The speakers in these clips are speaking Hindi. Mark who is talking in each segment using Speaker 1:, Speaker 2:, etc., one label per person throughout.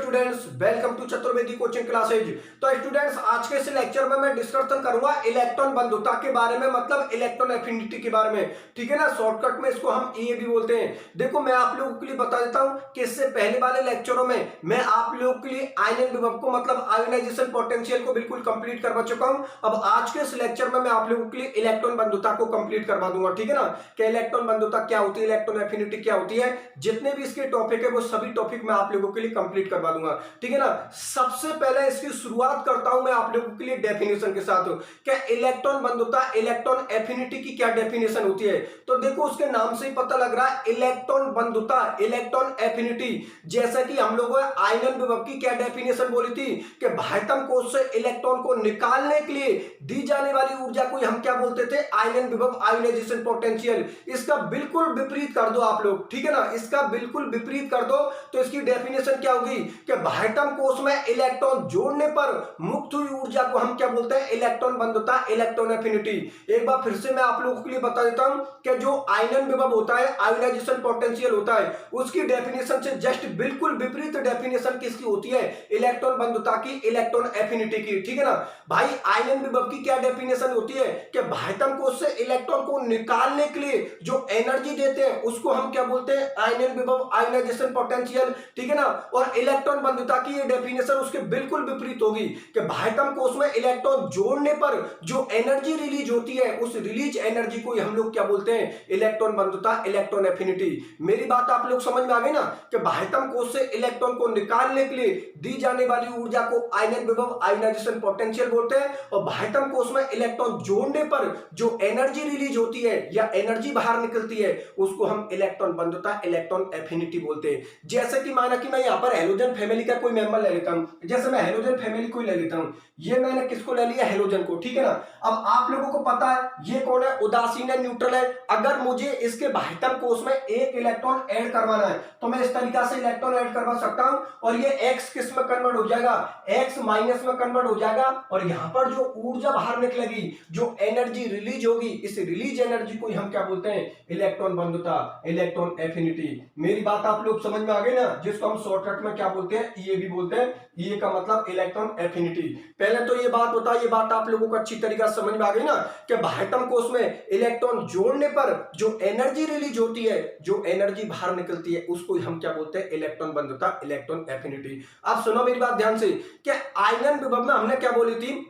Speaker 1: Students, welcome to Chaturvedi coaching classes. तो स्टूडेंट्स, आज के इस लेक्चर में मैं डिस्कशन करूंगा इलेक्ट्रॉन बंधुता के बारे में, मतलब इलेक्ट्रॉन एफिनिटी के बारे में। ठीक है ना, शॉर्टकट में इसको हम ईए भी बोलते हैं। देखो, मैं आप लोगों के लिए बता देता हूं कि इससे पहले वाले लेक्चरों में मैं आप लोगों के लिए आयनन विभव को, मतलब आयोनाइजेशन पोटेंशियल को बिल्कुल कंप्लीट करवा चुका हूं। अब आज के इस लेक्चर में मैं आप लोगों के लिए इलेक्ट्रॉन बंधुता को कंप्लीट करवा दूंगा। ठीक है ना, कि इलेक्ट्रॉन बंधुता क्या होती है, इलेक्ट्रॉन एफिनिटी क्या होती है, जितने भी इसके टॉपिक है वो सभी टॉपिक मैं आप लोगों के लिए कंप्लीट करवा दूंगा। ठीक है ना, सबसे पहले इसकी शुरुआत करता हूं मैं आप लोगों के लिए डेफिनेशन के साथ। क्या इलेक्ट्रॉन बंधुता, इलेक्ट्रॉन एफिनिटी की क्या डेफिनेशन होती है? तो देखो, उसके नाम से ही पता लग रहा है, इलेक्ट्रॉन बंधुता, इलेक्ट्रॉन एफिनिटी। जैसा कि हम लोगों ने आयनन विभव की क्या डेफिनेशन बोली थी कि बाह्यतम कोश से इलेक्ट्रॉन को निकालने के लिए दी जाने वाली ऊर्जा को हम क्या बोलते थे? आयनन विभव, आयोनाइजेशन पोटेंशियल। इसका बिल्कुल विपरीत कर दो आप लोग। ठीक है ना, इसका बिल्कुल विपरीत कर दो तो इसकी डेफिनेशन क्या होगी कि बाह्यतम कोश में इलेक्ट्रॉन जोड़ने पर मुक्त हुई ऊर्जा को हम क्या बोलते हैं? इलेक्ट्रॉन बंधुता, इलेक्ट्रॉन एफिनिटी। एक बार फिर से मैं आप लोगों के लिए बता देता हूं कि जो आयनन विभव होता है, आयोनाइजेशन पोटेंशियल होता है, उसकी डेफिनेशन से जस्ट बिल्कुल विपरीत डेफिनेशन किसकी होती है? इलेक्ट्रॉन बंधुता की, इलेक्ट्रॉन एफिनिटी की। ठीक है ना भाई, आयनन विभव की क्या डेफिनेशन होती है कि बाह्यतम कोश से इलेक्ट्रॉन को निकालने के लिए जो एनर्जी देते हैं उसको हम क्या बोलते हैं? आयनन विभव, आयोनाइजेशन पोटेंशियल। ठीक है ना, और इलेक्ट्रॉन बंधुता की ये डेफिनेशन उसके बिल्कुल विपरीत होगी कि बाह्यतम कोश में इलेक्ट्रॉन जोड़ने पर जो एनर्जी रिलीज होती है, उस रिलीज एनर्जी को हम लोग क्या बोलते हैं? इलेक्ट्रॉन बंधुता, इलेक्ट्रॉन एफिनिटी। मेरी बात आप लोग समझ में आ गई ना कि बाह्यतम कोश से इलेक्ट्रॉन को निकालने के लिए दी जाने वाली ऊर्जा को आयनन विभव, आयोनाइजेशन पोटेंशियल बोलते हैं, और बाह्यतम कोश में इलेक्ट्रॉन जोड़ने पर जो एनर्जी रिलीज होती है या एनर्जी बाहर निकलती है उसको हम इलेक्ट्रॉन बंधुता, इलेक्ट्रॉन एफिनिटी बोलते हैं। जैसे कि माना कि मैं यहाँ पर हेलोजन फैमिली का कोई मेंबर ले लेता हूं, जैसे मैं हेलोजन फैमिली को ले लेता हूं, ये मैंने किसको ले लिया? हेलोजन को। ठीक है ना, अब आप लोगों को पता है ये कौन है? उदासीन है, न्यूट्रल है। अगर मुझे इसके बाह्यतम कोश में एक इलेक्ट्रॉन ऐड करवाना है तो मैं इस तरीका से इलेक्ट्रॉन ऐड करवा सकता हूं, और ये एक्स किस में कन्वर्ट हो जाएगा? एक्स माइनस में कन्वर्ट हो जाएगा, और यहां पर जो ऊर्जा बाहर निकलेगी, जो एनर्जी रिलीज होगी, इस रिलीज एनर्जी को हम क्या बोलते हैं? इलेक्ट्रॉन बंधुता, इलेक्ट्रॉन एफिनिटी। मेरी बात आप लोग समझ में आ गई ना, जिसको हम शॉर्टकट में क्या बोलते हैं? ईए भी बोलते हैं। ईए का मतलब इलेक्ट्रॉन एफिनिटी। पहले तो ये बात बताओ, ये बात आप लोगों को अच्छी तरीके से समझ में आ गई ना कि बाह्यतम कोश में इलेक्ट्रॉन जोड़ने पर जो एनर्जी रिलीज होती है, जो एनर्जी बाहर निकलती है, उसको हम क्या बोलते हैं? इलेक्ट्रॉन बंधुता, इलेक्ट्रॉन एफिनिटी। अब सुनो मेरी बात ध्यान से कि आयनन विभव में हमने क्या बोली थी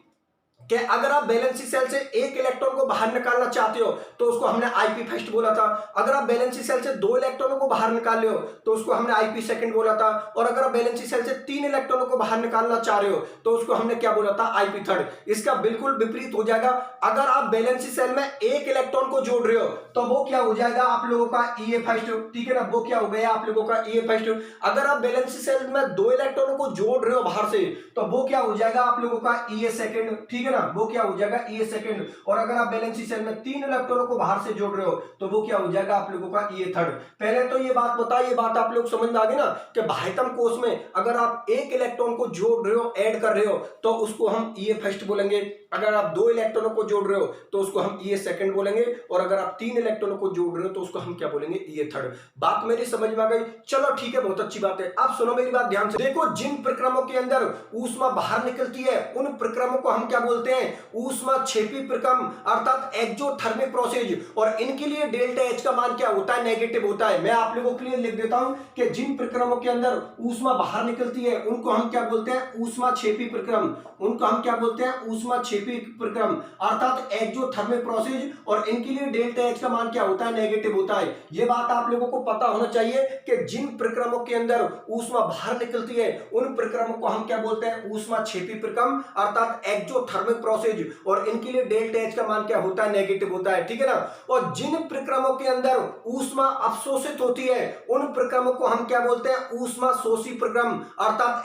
Speaker 1: कि अगर आप वैलेंसी सेल से एक इलेक्ट्रॉन को बाहर निकालना चाहते हो तो उसको हमने आईपी फर्स्ट बोला था। अगर आप वैलेंसी सेल से दो इलेक्ट्रॉनों को बाहर निकाल रहे हो तो उसको हमने आईपी सेकंड बोला था, और अगर आप वैलेंसी सेल से तीन इलेक्ट्रॉनों को बाहर निकालना चाह रहे हो तो उसको हमने क्या बोला था? IP third. इसका बिल्कुल विपरीत हो जाएगा। अगर आप वैलेंसी सेल में एक इलेक्ट्रॉन को जोड़ रहे हो तो वो क्या हो जाएगा आप लोगों का? ईए फर्स्ट। ठीक है ना, वो क्या हो गया आप लोगों का? ईए फर्स्ट। अगर आप वैलेंसी सेल में दो इलेक्ट्रॉनों को जोड़ रहे हो बाहर से तो वो क्या हो जाएगा आप लोगों का? ईए सेकंड। ठीक है ना, वो क्या हो जाएगा? ईए सेकंड। और अगर आप वैलेंसी सेल में तीन इलेक्ट्रॉनों को बाहर से जोड़ रहे हो तो वो क्या हो जाएगा आप लोगों का? ईए थर्ड। पहले तो ये बात बताइए, ये बात आप लोग समझ में आ गई ना कि बाह्यतम कोश में अगर आप एक इलेक्ट्रॉन को जोड़ रहे हो, ऐड कर रहे हो, तो उसको हम ईए फर्स्ट बोलेंगे। अगर आप दो इलेक्ट्रॉनों को जोड़ रहे हो तो उसको हम ईए सेकंड बोलेंगे, और अगर आप तीन इलेक्ट्रॉनों को जोड़ रहे हो तो उसको हम क्या बोलेंगे? ईए थर्ड। बात मेरी समझ में आ गई? चलो ठीक है, बहुत अच्छी बात है। अब सुनो मेरी बात ध्यान से। देखो, जिन प्रक्रमों के अंदर ऊष्मा बाहर निकलती है उन प्रक्रमों को हम क्या बोलते हैं? ऊष्मा क्षेपी प्रक्रम, अर्थात एक्सोथर्मिक प्रोसेस। और इनके लिए डेल्टा एच का मान क्या होता है? नेगेटिव होता है। मैं आप लोगों के लिए लिख देता हूं कि जिन प्रक्रमों के अंदर ऊष्मा बाहर निकलती है उनको हम क्या बोलते हैं? ऊष्मा क्षेपी प्रक्रम। उनको हम क्या बोलते हैं? ऊष्मा क्षेपी प्रक्रम, अर्थात एक्सोथर्मिक प्रोसेस। और इनके लिए डेल्टा एच का मान क्या होता है? नेगेटिव होता है। यह बात आप लोगों को पता होना चाहिए कि जिन प्रक्रमों के अंदर ऊष्मा बाहर निकलती है उन प्रक्रमों को हम क्या बोलते हैं? ऊष्मा क्षेपी प्रक्रम, अर्थात एक्सोथर्मिक प्रोसेस। और इनके लिए डेल्टा एच का मान क्या होता है? नेगेटिव होता है। ठीक है ना, और जिन प्रक्रमों के अंदर ऊष्मा अवशोषित होती है उन प्रक्रमों को हम क्या बोलते हैं? ऊष्मा शोषी प्रक्रम, अर्थात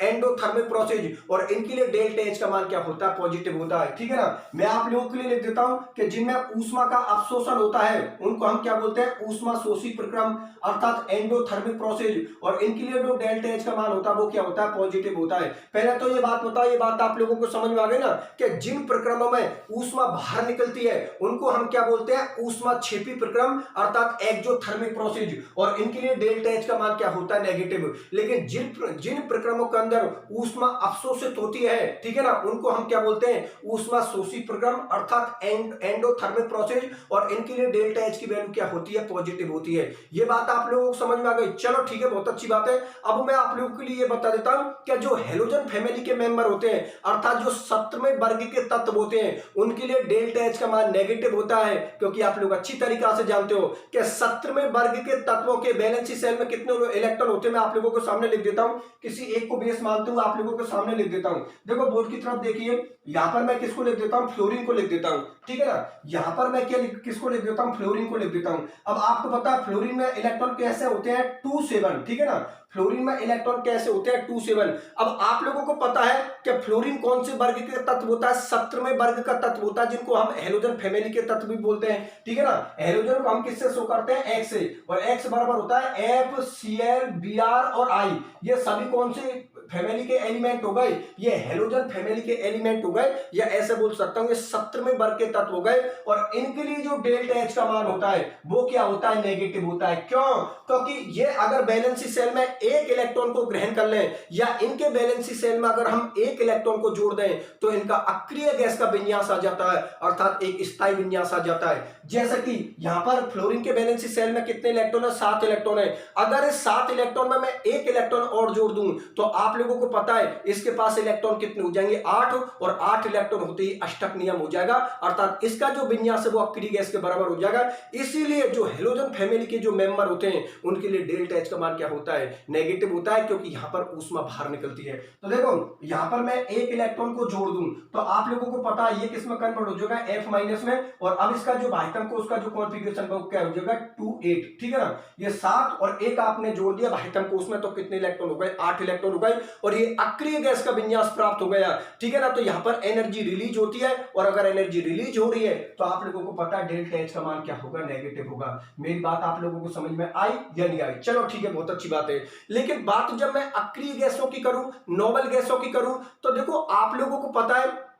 Speaker 1: एंडोथर्मिक प्रोसेस। और इनके लिए डेल्टा एच का मान क्या होता है? पॉजिटिव होता है। ठीक है ना, मैं आप लोगों के लिए लिख देता हूं कि जिनमें ऊष्मा का अवशोषण होता है उनको हम क्या बोलते हैं? ऊष्मा शोषी प्रक्रम, अर्थात एंडोथर्मिक प्रोसेस। और इनके लिए जो डेल्टा एच का मान होता है वो क्या होता है? पॉजिटिव होता है। पहले तो ये बात बताओ, ये बात आप लोगों को समझ में आ गई ना कि जिन प्रक्रमों में ऊष्मा बाहर निकलती है उनको हम क्या बोलते हैं, ऊष्माक्षेपी प्रक्रम अर्थात एक्सोथर्मिक प्रोसेस, और इनके लिए डेल्टा एच का मान क्या होता है, नेगेटिव। लेकिन जिन प्रक्रमों के अंदर ऊष्मा अवशोषित होती है, ठीक है ना, उनको हम क्या बोलते हैं, ऊष्मा शोषी प्रक्रम अर्थात एंडोथर्मिक प्रोसेस, और इनके लिए डेल्टा एच की वैल्यू क्या होती है, पॉजिटिव होती है। ये बात आप लोगों को समझ में आ गई? चलो ठीक है, बहुत अच्छी बात है। अब मैं आप लोगों के लिए ये बता देता हूं कि जो हेलोजन फैमिली के मेंबर होते हैं अर्थात जो 17वें वर्ग के तत्व होते हैं उनके लिए डेल्टा एच का मान नेगेटिव होता है, क्योंकि आप लोग अच्छी तरीका से जानते हो कि 17वें वर्ग के तत्वों के वैलेंसी सेल में कितने इलेक्ट्रॉन होते हैं। मैं आप लोगों को सामने लिख देता हूं, किसी एक को बेस मानते हुए आप लोगों को सामने लिख देता हूं। देखो बोर्ड की तरफ देखिए, यहां पर मैं किसको लिख देता हूं, फ्लोरीन को लिख देता हूं, ठीक है ना। यहां पर मैं किसको लिख देता हूं, फ्लोरीन को लिख देता हूं। अब आपको पता है फ्लोरीन में इलेक्ट्रॉन कैसे होते हैं, 2 7, ठीक है ना। फ्लोरीन में इलेक्ट्रॉन कैसे होते हैं, 2 7। अब आप लोगों को पता है कि फ्लोरीन कौन से वर्ग के तत्व होता है, 17वें वर्ग का तत्व होता है, जिनको हम हेलोजन फैमिली के तत्व भी बोलते हैं, ठीक है ना। हेलोजन को हम किससे शो करते हैं, एक्स से, और एक्स बराबर होता है FCl Br और I। ये सभी कौन से फैमिली के एलिमेंट हो गए, ये हेलोजन फैमिली के एलिमेंट हो गए, या ऐसे बोल सकता हूं ये 17वें वर्ग के तत्व हो गए। और इनके लिए जो डेल्टा एच का मान होता है वो क्या होता है, नेगेटिव होता है। क्यों? क्योंकि ये अगर वैलेंसी सेल में एक इलेक्ट्रॉन को ग्रहण कर लें, या इनके वैलेंसी सेल में अगर हम एक इलेक्ट्रॉन को जोड़ दें, तो इनका अक्रिय गैस का विन्यास आ जाता है, अर्थात एक स्थायी विन्यास आ जाता है। जैसे कि यहां पर फ्लोरीन के वैलेंसी सेल में कितने इलेक्ट्रॉन है, 7 इलेक्ट्रॉन है। अगर इस 7 इलेक्ट्रॉन में मैं एक इलेक्ट्रॉन और जोड़ दूं, तो आप लोगों को पता है इसके पास इलेक्ट्रॉन कितने हो जाएंगे, 8, और 8 इलेक्ट्रॉन होते ही अष्टक नियम हो जाएगा, अर्थात इसका जो विन्यास है वो अक्रिय गैस के बराबर हो जाएगा। इसीलिए जो हेलोजन फैमिली के जो मेंबर होते हैं उनके लिए डेल्टा एच का मान क्या होता है, नेगेटिव होता है, क्योंकि यहां पर ऊष्मा बाहर निकलती है। तो देखो यहां पर मैं एक इलेक्ट्रॉन को जोड़ दूं, तो आप लोगों को पता है ये किसमें कन्वर्ट हो जाएगा, F- में, और अब इसका जो भाइतम को उसका जो कॉन्फ़िगरेशन क्या हो जाएगा, 2 8, ठीक है ना। ये 7 और 1 आपने जोड़ दिया भाइतम को उसमें, तो कितने इलेक्ट्रॉन हो गए, 8 इलेक्ट्रॉन हो गए, और ये अक्रिय गैस का विन्यास प्राप्त हो गया, ठीक है ना। तो यहां पर एनर्जी रिलीज होती है, और अगर एनर्जी रिलीज हो रही है तो आप लोगों को पता है डेल्टा एच का मान क्या होगा, नेगेटिव होगा। मेरी बात आप लोगों को समझ में आई या नहीं आई? चलो ठीक है, बहुत अच्छी बात है। लेकिन बात जब मैं अक्रिय गैसों की करूं, नोबल गैसों की करूं, तो देखो आप लोगों को पता है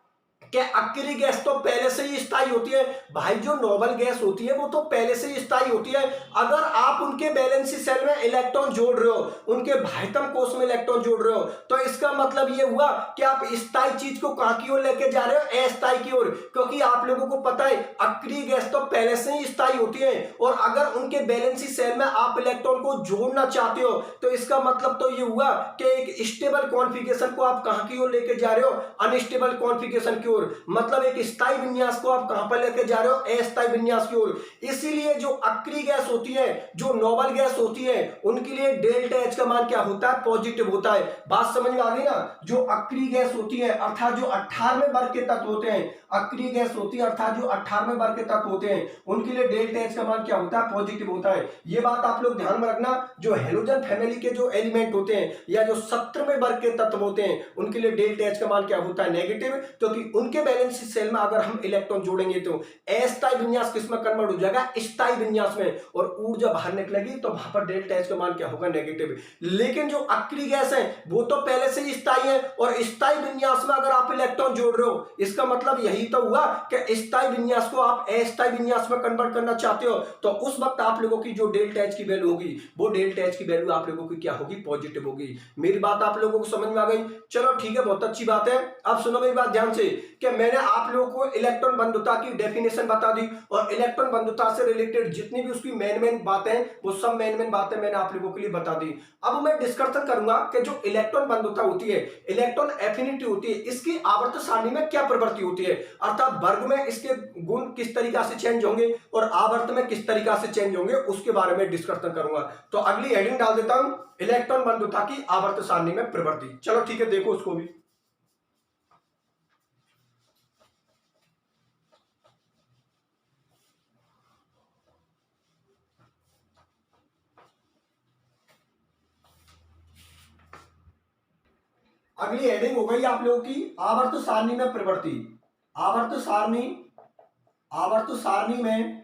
Speaker 1: कि अक्रिय गैस तो पहले से ही स्थायी होती है भाई। जो नोबल गैस होती है वो तो पहले से ही स्थायी होती है। अगर आप उनके वैलेंसी सेल में इलेक्ट्रॉन जोड़ रहे हो, उनके भाइतम कोष में इलेक्ट्रॉन जोड़ रहे हो, तो इसका मतलब ये हुआ कि आप स्थायी चीज को कहां की ओर लेके जा रहे हो, अस्थायी की ओर। क्योंकि आप लोगों को पता है अक्रिय गैस तो पहले से ही स्थायी होती है, और अगर उनके वैलेंसी सेल में आप इलेक्ट्रॉन को जोड़ना चाहते हो, तो इसका मतलब तो ये हुआ कि एक स्टेबल कॉन्फ़िगरेशन को आप कहां की ओर लेके जा रहे हो, अनस्टेबल कॉन्फ़िगरेशन की ओर। मतलब एक स्थायी विन्यास को आप कहां पर लेके जा रहे हो, अस्थायी विन्यास की ओर। इसीलिए जो अक्रिय गैस होती है, जो नोबल गैस होती है, उनके लिए डेल्टा एच का मान क्या होता है, पॉजिटिव होता है। बात समझ में आ गई ना? जो अक्रिय गैस होती है अर्थात जो 18वें वर्ग के तत्व होते हैं, अक्रिय गैस होती है अर्थात जो 18वें वर्ग के तत्व होते हैं, उनके लिए डेल्टा एच का मान क्या होता है, पॉजिटिव होता है। ये बात आप लोग ध्यान में रखना। जो हेलोजन फैमिली के जो एलिमेंट होते हैं, या जो 17वें वर्ग के तत्व होते हैं, उनके लिए डेल्टा एच का मान क्या होता है, नेगेटिव। क्योंकि उनके वैलेंसी सेल में अगर हम इलेक्ट्रॉन जोड़ेंगे तो अस्थायी विन्यास किसमें कन्वर्ट हो जाएगा, स्थायी विन्यास में, और ऊर्जा बाहर निकलेगी, तो वहां पर डेल्टा एच का मान क्या होगा, नेगेटिव। लेकिन जो अक्रिय गैस है वो तो पहले से ही स्थायी है, और स्थायी विन्यास में अगर आप इलेक्ट्रॉन जोड़ रहे हो, इसका मतलब यही तो हुआ कि स्थायी विन्यास को आप अस्थायी विन्यास में कन्वर्ट करना चाहते हो, तो उस वक्त आप लोगों की जो डेल्टा एच की वैल्यू होगी, वो डेल्टा एच की वैल्यू आप लोगों की क्या होगी, पॉजिटिव होगी। मेरी बात आप लोगों को समझ में आ गई? चलो ठीक है, बहुत अच्छी बात है। अब सुनो मेरी बात ध्यान से, कि मैंने आप लोगों को इलेक्ट्रॉन बंधुता की डेफिनेशन बता दी, और इलेक्ट्रॉन बंधुता से रिलेटेड जितनी भी उसकी मेन बातें, वो सब मेन बातें मैंने आप लोगों के लिए बता दी। अब मैं डिस्कशन करूंगा कि जो इलेक्ट्रॉन बंधुता होती है, इलेक्ट्रॉन एफिनिटी होती है, इसकी आवर्त सारणी में क्या प्रवृत्ति होती है, अर्थात वर्ग में इसके गुण किस तरीका से चेंज होंगे और आवर्त में किस तरीका से चेंज होंगे, उसके बारे में डिस्कशन करूंगा। तो अगली हेडिंग डाल देता हूं, इलेक्ट्रॉन बंधुता की आवर्त सारणी में प्रवृत्ति। चलो ठीक है, देखो उसको भी। अगली हेडिंग हो गई आप लोगों की आवर्त सारणी में प्रवृत्ति। आवर्त सारणी, आवर्त सारणी में,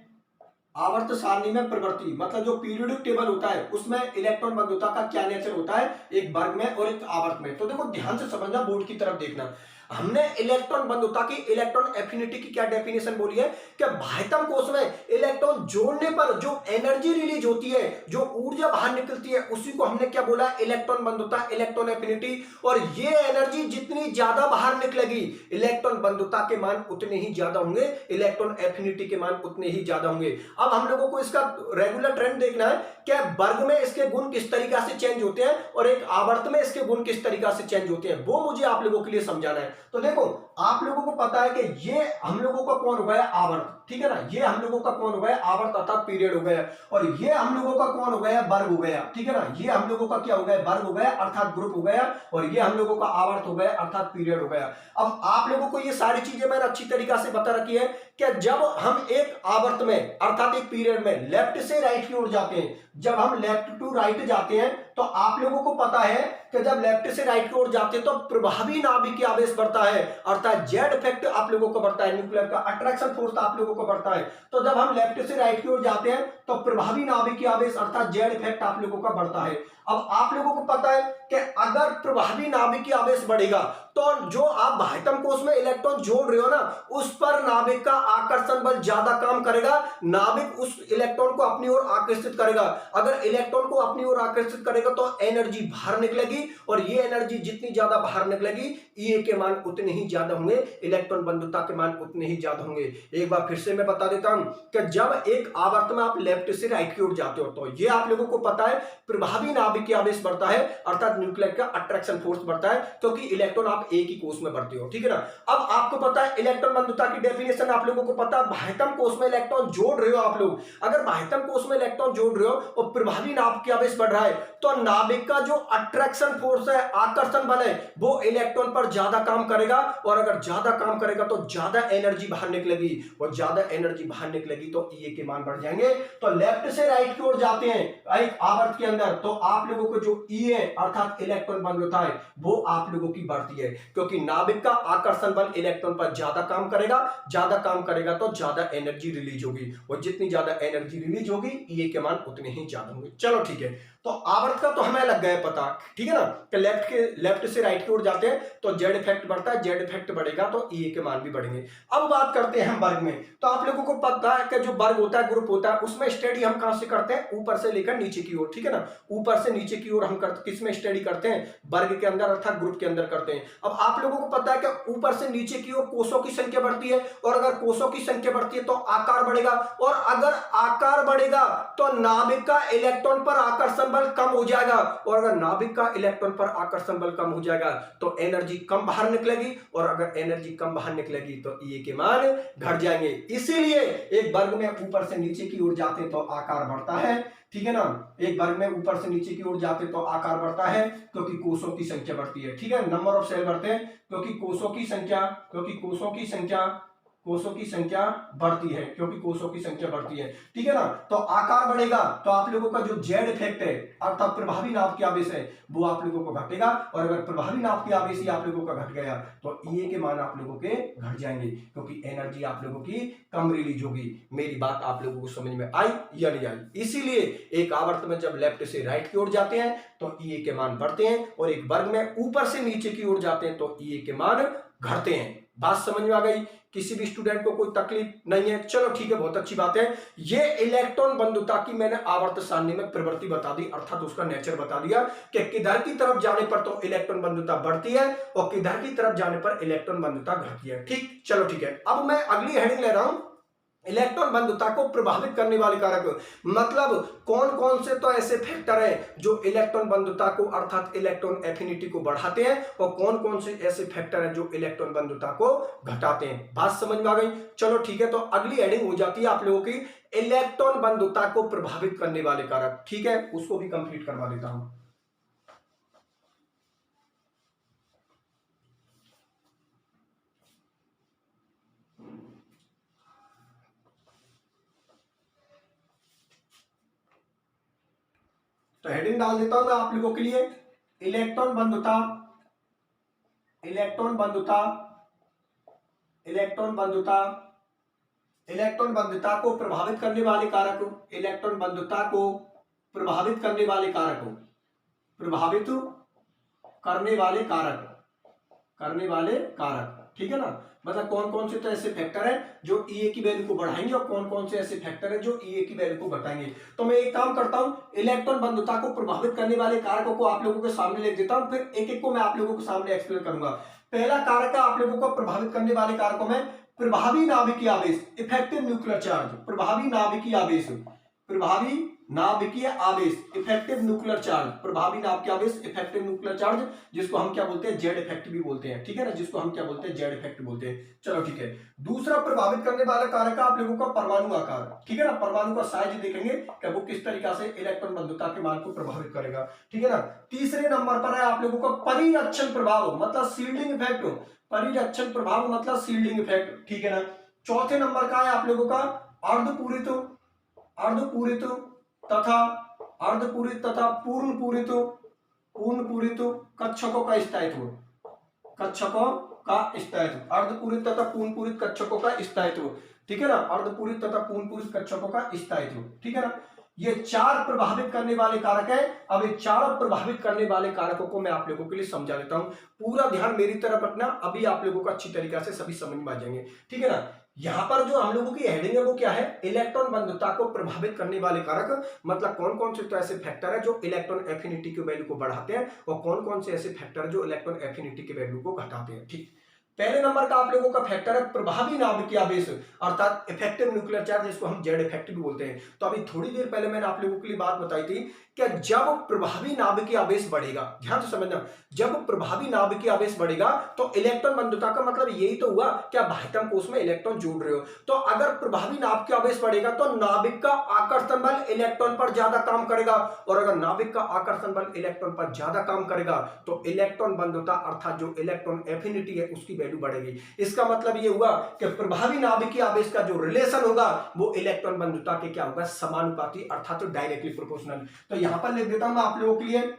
Speaker 1: आवर्त सारणी में प्रवृत्ति मतलब जो पीरियोडिक टेबल होता है उसमें इलेक्ट्रॉन बंधुता का क्या नेचर होता है, एक वर्ग में और एक आवर्त में। तो देखो ध्यान से समझना, बोर्ड की तरफ देखना। हमने इलेक्ट्रॉन बंधुता की, इलेक्ट्रॉन एफिनिटी की क्या डेफिनेशन बोली है कि बाह्यतम कोश में इलेक्ट्रॉन जोड़ने पर जो एनर्जी रिलीज होती है, जो ऊर्जा बाहर निकलती है, उसी को हमने क्या बोला, इलेक्ट्रॉन बंधुता, इलेक्ट्रॉन एफिनिटी। और ये एनर्जी जितनी ज्यादा बाहर निकलेगी, इलेक्ट्रॉन बंधुता के मान उतने ही ज्यादा होंगे, इलेक्ट्रॉन एफिनिटी के मान उतने ही ज्यादा होंगे। अब हम लोगों को इसका रेगुलर ट्रेंड देखना है कि वर्ग में इसके गुण किस तरीका से चेंज होते हैं और एक आवर्त में इसके गुण किस तरीका से चेंज होते हैं, वो मुझे आप लोगों के लिए समझाना है। तो देखो, आप लोगों को पता है कि ये हम लोगों का कौन हो गया, आवर्त, ठीक है ना, ये हम लोगों का कौन हो गया, आवर्त अर्थात पीरियड हो गया, और ये हम लोगों का कौन हो गया, वर्ग हो गया, ठीक है ना, ये हम लोगों का क्या हो गया, वर्ग हो गया अर्थात ग्रुप हो गया, और ये हम लोगों का आवर्त हो गया अर्थात पीरियड हो गया। अब आप लोगों को ये सारी चीजें मैंने अच्छी तरीका से बता रखी है कि जब हम एक आवर्त में अर्थात एक पीरियड में लेफ्ट से राइट की ओर जाते हैं, जब हम लेफ्ट टू राइट जाते हैं, तो आप लोगों को पता है कि जब लेफ्ट से राइट की ओर जाते हैं तो प्रभावी नाभिकीय आवेश बढ़ता है, अर्थात जेड इफेक्ट आप लोगों को बढ़ता है, न्यूक्लियर का अट्रैक्शन फोर्स आप लोगों को बढ़ता है। तो जब हम लेफ्ट से राइट की ओर जाते हैं तो प्रभावी नाभिकीय आवेश अर्थात जेड इफेक्ट आप लोगों का बढ़ता है। अब आप लोगों को पता है कि अगर प्रभावी नाभिकीय आवेश बढ़ेगा तो जो आप बाह्यतम कोश में इलेक्ट्रॉन जोड़ रहे हो ना, उस पर नाभिक का आकर्षण बल ज्यादा काम करेगा, नाभिक उस इलेक्ट्रॉन को अपनी ओर आकर्षित करेगा। अगर इलेक्ट्रॉन को अपनी ओर आकर्षित करेगा तो एनर्जी बाहर निकलेगी, और ये एनर्जी जितनी ज्यादा बाहर निकलेगी, ई के मान उतने ही ज्यादा होंगे, इलेक्ट्रॉन बंधुता के मान उतने ही ज्यादा होंगे। एक बार फिर से मैं बता देता हूं कि जब एक आवर्त में आप लेफ्ट से राइट की ओर जाते हो तो ये आप लोगों को पता है प्रभावी नाभिकीय आवेश बढ़ता है, अर्थात न्यूक्लियर का अट्रैक्शन फोर्स बढ़ता है, क्योंकि इलेक्ट्रॉन आप एक ही कोश में बढ़ते हो, ठीक है ना। अब आपको पता है इलेक्ट्रॉन बंधुता की डेफिनेशन आप लोगों को पता है, बाह्यतम कोश में इलेक्ट्रॉन जोड़ रहे हो आप लोग, अगर बाह्यतम कोश में इलेक्ट्रॉन जोड़ रहे हो और प्रभावी नाभिकीय आवेश बढ़ रहा है, तो नाभिक का जो अट्रैक्शन फोर्स है, आकर्षण बल है, वो इलेक्ट्रॉन पर ज्यादा काम करेगा, और अगर ज्यादा काम करेगा तो ज्यादा एनर्जी बाहर निकलेगी, और ज्यादा एनर्जी बाहर निकलेगी तो ई के मान बढ़ जाएंगे। तो लेफ्ट से राइट की ओर जाते हैं एक आवर्त के अंदर, तो आप लोगों को जो ई है अर्थात इलेक्ट्रॉन बंधुता है वो आप लोगों की बढ़ती है, क्योंकि नाभिक का आकर्षण बल इलेक्ट्रॉन पर ज्यादा काम करेगा, ज्यादा काम करेगा तो ज्यादा एनर्जी रिलीज होगी, और जितनी ज्यादा एनर्जी रिलीज होगी ई के मान उतने ही ज्यादा होंगे। चलो ठीक है, तो आवर्त का तो हमें लग गया पता, ठीक है ना, कि लेफ्ट से राइट की ओर जाते हैं तो जेड इफेक्ट बढ़ता है, जेड इफेक्ट बढ़ेगा तो ई के मान भी बढ़ेंगे। अब बात करते हैं हम वर्ग में। तो आप लोगों को पता है कि जो वर्ग होता है, ग्रुप होता है, उसमें स्टडी हम कहां से करते हैं, ऊपर से लेकर नीचे की ओर, ठीक है ना, ऊपर से नीचे की ओर हम किसमें स्टडी करते हैं, वर्ग के अंदर अर्थात ग्रुप के अंदर करते हैं। अब आप लोगों को पता है कि ऊपर से नीचे की ओर कोषों की संख्या बढ़ती है, और अगर कोषों की संख्या बढ़ती है तो आकार बढ़ेगा, और अगर आकार बढ़ेगा तो नाभिक का इलेक्ट्रॉन पर आकर्षण बल कम हो जाएगा, और अगर नाभिक का इलेक्ट्रॉन पर आकर्षण बल कम हो जाएगा तो एनर्जी कम बाहर निकलेगी, और अगर एनर्जी कम बाहर निकलेगी तो ई के मान घट जाएंगे। इसीलिए एक वर्ग में ऊपर से नीचे की ओर जाते तो आकार बढ़ता है, ठीक है ना, एक वर्ग में ऊपर से नीचे की ओर जाते तो आकार बढ़ता है क्योंकि कोषों की संख्या बढ़ती है, ठीक है, नंबर ऑफ सेल बढ़ते हैं क्योंकि कोषों की संख्या बढ़ती है, क्योंकि कोषों की संख्या बढ़ती है, ठीक है ना। तो आकार बढ़ेगा तो आप लोगों का जो जेड इफेक्ट है अर्थात प्रभावी नाभिकीय आवेश है वो आप लोगों को घटेगा, और अगर प्रभावी नाभिकीय आवेश ही आप लोगों का घट गया तो ई के मान आप लोगों के घट जाएंगे, क्योंकि एनर्जी आप लोगों की कम रिलीज होगी। मेरी बात आप लोगों को समझ में आई या नहीं आई? इसीलिए एक आवर्त में जब लेफ्ट से राइट की ओर जाते हैं तो ई के मान बढ़ते हैं, और एक वर्ग में ऊपर से नीचे की ओर जाते हैं तो ई के मान घटते हैं। बात समझ में आ गई? किसी भी स्टूडेंट को कोई तकलीफ नहीं है? चलो ठीक है, बहुत अच्छी बात है। ये इलेक्ट्रॉन बंधुता की मैंने आवर्त सारणी में प्रवृत्ति बता दी, अर्थात उसका नेचर बता दिया कि किधर की तरफ जाने पर तो इलेक्ट्रॉन बंधुता बढ़ती है और किधर की तरफ जाने पर इलेक्ट्रॉन बंधुता घटती है। ठीक, चलो ठीक है। अब मैं अगली हेडिंग ले रहा हूं, इलेक्ट्रॉन बंधुता को प्रभावित करने वाले कारक, मतलब कौन कौन से तो ऐसे फैक्टर हैं जो इलेक्ट्रॉन बंधुता को अर्थात इलेक्ट्रॉन एफिनिटी को बढ़ाते हैं, और कौन कौन से ऐसे फैक्टर हैं जो इलेक्ट्रॉन बंधुता को घटाते हैं। बात समझ में आ गई? चलो ठीक है, तो अगली हेडिंग हो जाती है आप लोगों की इलेक्ट्रॉन बंधुता को प्रभावित करने वाले कारक, ठीक है, उसको भी कंप्लीट करवा देता हूं। तो हेडिंग डाल देता हूं मैं आप लोगों के लिए, इलेक्ट्रॉन बंधुता, इलेक्ट्रॉन बंधुता, इलेक्ट्रॉन बंधुता, इलेक्ट्रॉन बंधुता को प्रभावित करने वाले कारक, इलेक्ट्रॉन बंधुता को प्रभावित करने वाले कारक, प्रभावित करने वाले कारक, करने वाले कारक, ठीक है ना, मतलब कौन कौन से तो ऐसे फैक्टर हैं जो ईए की वैल्यू को बढ़ाएंगे और कौन कौन से ऐसे फैक्टर हैं जो ईए की वैल्यू को घटाएंगे। तो मैं एक काम करता हूं, इलेक्ट्रॉन बंधुता को प्रभावित करने वाले कारकों को आप लोगों के सामने लिख देता हूं, फिर एक एक को मैं आप लोगों के सामने एक्सप्लेन करूंगा। पहला कारक है आप लोगों को प्रभावित करने वाले कारकों में प्रभावी नाभिकीय आवेश, इफेक्टिव न्यूक्लियर चार्ज, प्रभावी नाभिकीय आवेश, प्रभावी नाभिकीय आवेश, इफेक्टिव न्यूक्लियर चार्ज, प्रभावी नाभिकीय आवेश, इफेक्टिव न्यूक्लियर चार्ज, जिसको हम क्या बोलते हैं, जेड इफेक्ट भी बोलते हैं, ठीक है ना, जिसको हम क्या बोलते हैं, जेड इफेक्ट बोलते हैं। चलो ठीक है। दूसरा प्रभावित करने वाला कारक आप लोगों का परमाणु आकार, ठीक है ना, परमाणु का साइज देखेंगे कि वो किस तरीका से इलेक्ट्रॉन बंधुता के मान को प्रभावित करेगा, ठीक है ना। तीसरे नंबर पर है आप लोगों का परिरक्षण प्रभाव, मतलब शील्डिंग इफेक्ट, परिरक्षण प्रभाव मतलब शील्डिंग इफेक्ट, ठीक है ना। चौथे नंबर का है आप लोगों का अर्धपूरित, अर्धपूरित तथा अर्धपूरित तथा पूर्ण पूरित, पूर्ण पूरित कक्षकों का स्थायित्व, कक्षकों का स्थायित्व, अर्धपूरित तथा पूर्ण पूरित कक्षकों का स्थायित्व, ठीक है ना, अर्धपूरित तथा पूर्ण पूरित कक्षकों का स्थायित्व, ठीक है ना। ये चार प्रभावित करने वाले कारक है। अब ये चारों प्रभावित करने वाले कारकों को मैं आप लोगों के लिए समझा देता हूं, पूरा ध्यान मेरी तरफ रखना, अभी आप लोगों को अच्छी तरीके से सभी समझ में आ जाएंगे, ठीक है ना। यहां पर जो हम लोगों की हेडिंग है वो क्या है, इलेक्ट्रॉन बंधुता को प्रभावित करने वाले कारक, मतलब कौन कौन से तो ऐसे फैक्टर है जो इलेक्ट्रॉन एफिनिटी की वैल्यू को बढ़ाते हैं और कौन कौन से ऐसे फैक्टर है जो इलेक्ट्रॉन एफिनिटी की वैल्यू को घटाते हैं, ठीक। पहले नंबर का आप लोगों का फैक्टर है प्रभावी नाभिकीय आवेश, अर्थात इफेक्टिव न्यूक्लियर चार्ज, जिसको हम जेड इफेक्ट भी बोलते हैं। तो अभी थोड़ी देर पहले मैंने आप लोगों के लिए बात बताई थी कि जब प्रभावी नाभिकीय आवेश बढ़ेगा, ध्यान से समझना, जब प्रभावी नाभिकीय आवेश बढ़ेगा तो इलेक्ट्रॉन बंधुता का मतलब यही तो हुआ कि आप बाह्यतम कोश में इलेक्ट्रॉन जोड़ रहे हो। तो अगर प्रभावी नाभिकीय आवेश बढ़ेगा तो नाभिक का आकर्षण बल इलेक्ट्रॉन पर ज्यादा काम करेगा, और अगर नाभिक का आकर्षण बल इलेक्ट्रॉन पर ज्यादा काम करेगा तो इलेक्ट्रॉन बंधुता अर्थात जो इलेक्ट्रॉन एफिनिटी है उसकी वैल्यू बढ़ेगी। इसका मतलब ये हुआ कि प्रभावी नाभिकीय आवेश का जो रिलेशन होगा वो इलेक्ट्रॉन बंधुता के क्या होगा, समानुपाती, अर्थात डायरेक्टली प्रोपोर्शनल। तो यहां पर लिख देता हूं मैं आप लोगों के लिए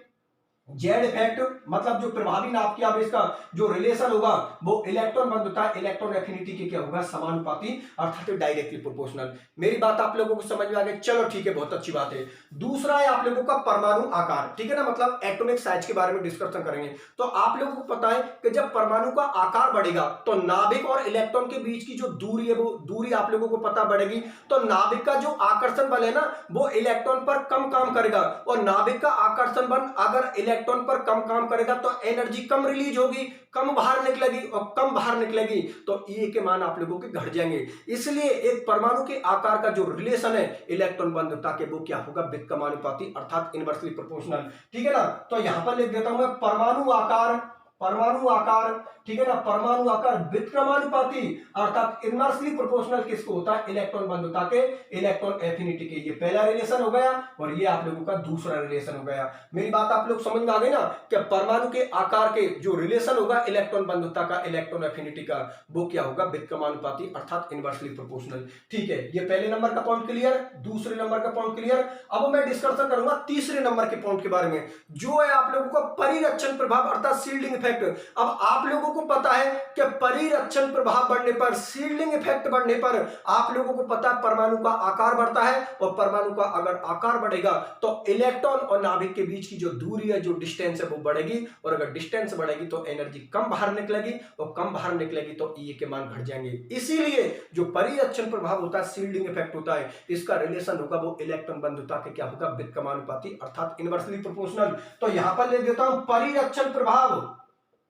Speaker 1: जेड इफेक्ट, मतलब जो प्रभावी नाभिकीय आवेश का जो रिलेशन होगा वो इलेक्ट्रॉन बंधुता इलेक्ट्रॉन एफिनिटी के क्या होगा, समानुपाती, अर्थात डायरेक्टली प्रोपोर्शनल। मेरी बात आप लोगों को समझ में आ गई, चलो ठीक है, बहुत अच्छी बात है। दूसरा है आप लोगों का परमाणु आकार, ठीक है ना, मतलब एटॉमिक साइज के बारे में डिस्कशन करेंगे। तो आप लोगों को पता है कि जब परमाणु का आकार बढ़ेगा तो नाभिक और इलेक्ट्रॉन के बीच की जो दूरी है वो दूरी आप लोगों को पता बढ़ेगी। तो नाभिक का जो आकर्षण बल है ना वो इलेक्ट्रॉन पर कम काम करेगा, और नाभिक का आकर्षण बल अगर इलेक्ट्रॉन पर कम काम करेगा तो एनर्जी कम रिलीज होगी, कम बाहर निकलेगी, और कम बाहर निकलेगी तो ई के मान आप लोगों के घट जाएंगे। इसलिए एक परमाणु के आकार का जो रिलेशन है इलेक्ट्रॉन बंधुता के वो क्या होगा, व्युत्क्रमानुपाती, अर्थात इनवर्सली प्रोपोर्शनल, ठीक है ना। तो यहां पर लिख देता हूं मैं परमाणु आकार, परमाणु आकार, ठीक है ना, परमाणु आकार व्युत्क्रमानुपाती अर्थात इनवर्सली प्रोपोर्शनल किसको होता है, इलेक्ट्रॉन बंधुता के इलेक्ट्रॉन एफिनिटी के। ये पहला रिलेशन हो गया और ये आप लोगों का दूसरा रिलेशन हो गया। मेरी बात आप लोग समझ में आ गई ना कि परमाणु के आकार के जो रिलेशन होगा इलेक्ट्रॉन बंधुता का इलेक्ट्रॉन एफिनिटी का वो क्या होगा, व्युत्क्रमानुपाती अर्थात इनवर्सली प्रोपोर्शनल, ठीक है। ये पहले नंबर का पॉइंट क्लियर, दूसरे नंबर का पॉइंट क्लियर। अब मैं डिस्कशन करूंगा तीसरे नंबर के पॉइंट के बारे में, जो है आप लोगों का परिरक्षण प्रभाव अर्थात शील्डिंग इफेक्ट। अब आप लोगों को पता है कि परिरक्षण प्रभाव बढ़ने पर, शील्डिंग इफेक्ट बढ़ने पर आप लोगों को पता है परमाणु का आकार बढ़ता है, और परमाणु का अगर आकार बढ़ेगा तो इलेक्ट्रॉन और नाभिक के बीच की जो दूरी है, जो डिस्टेंस है वो बढ़ेगी, और अगर डिस्टेंस बढ़ेगी तो एनर्जी कम बाहर निकलेगी, और कम बाहर निकलेगी तो ई के मान घट जाएंगे। इसीलिए जो परिरक्षण प्रभाव होता है, शील्डिंग इफेक्ट होता है, इसका रिलेशन होगा वो इलेक्ट्रॉन बंधुता के क्या होगा, व्युत्क्रमानुपाती अर्थात इनवर्सली प्रोपोर्शनल। तो यहां पर ले देता हूं परिरक्षण प्रभाव,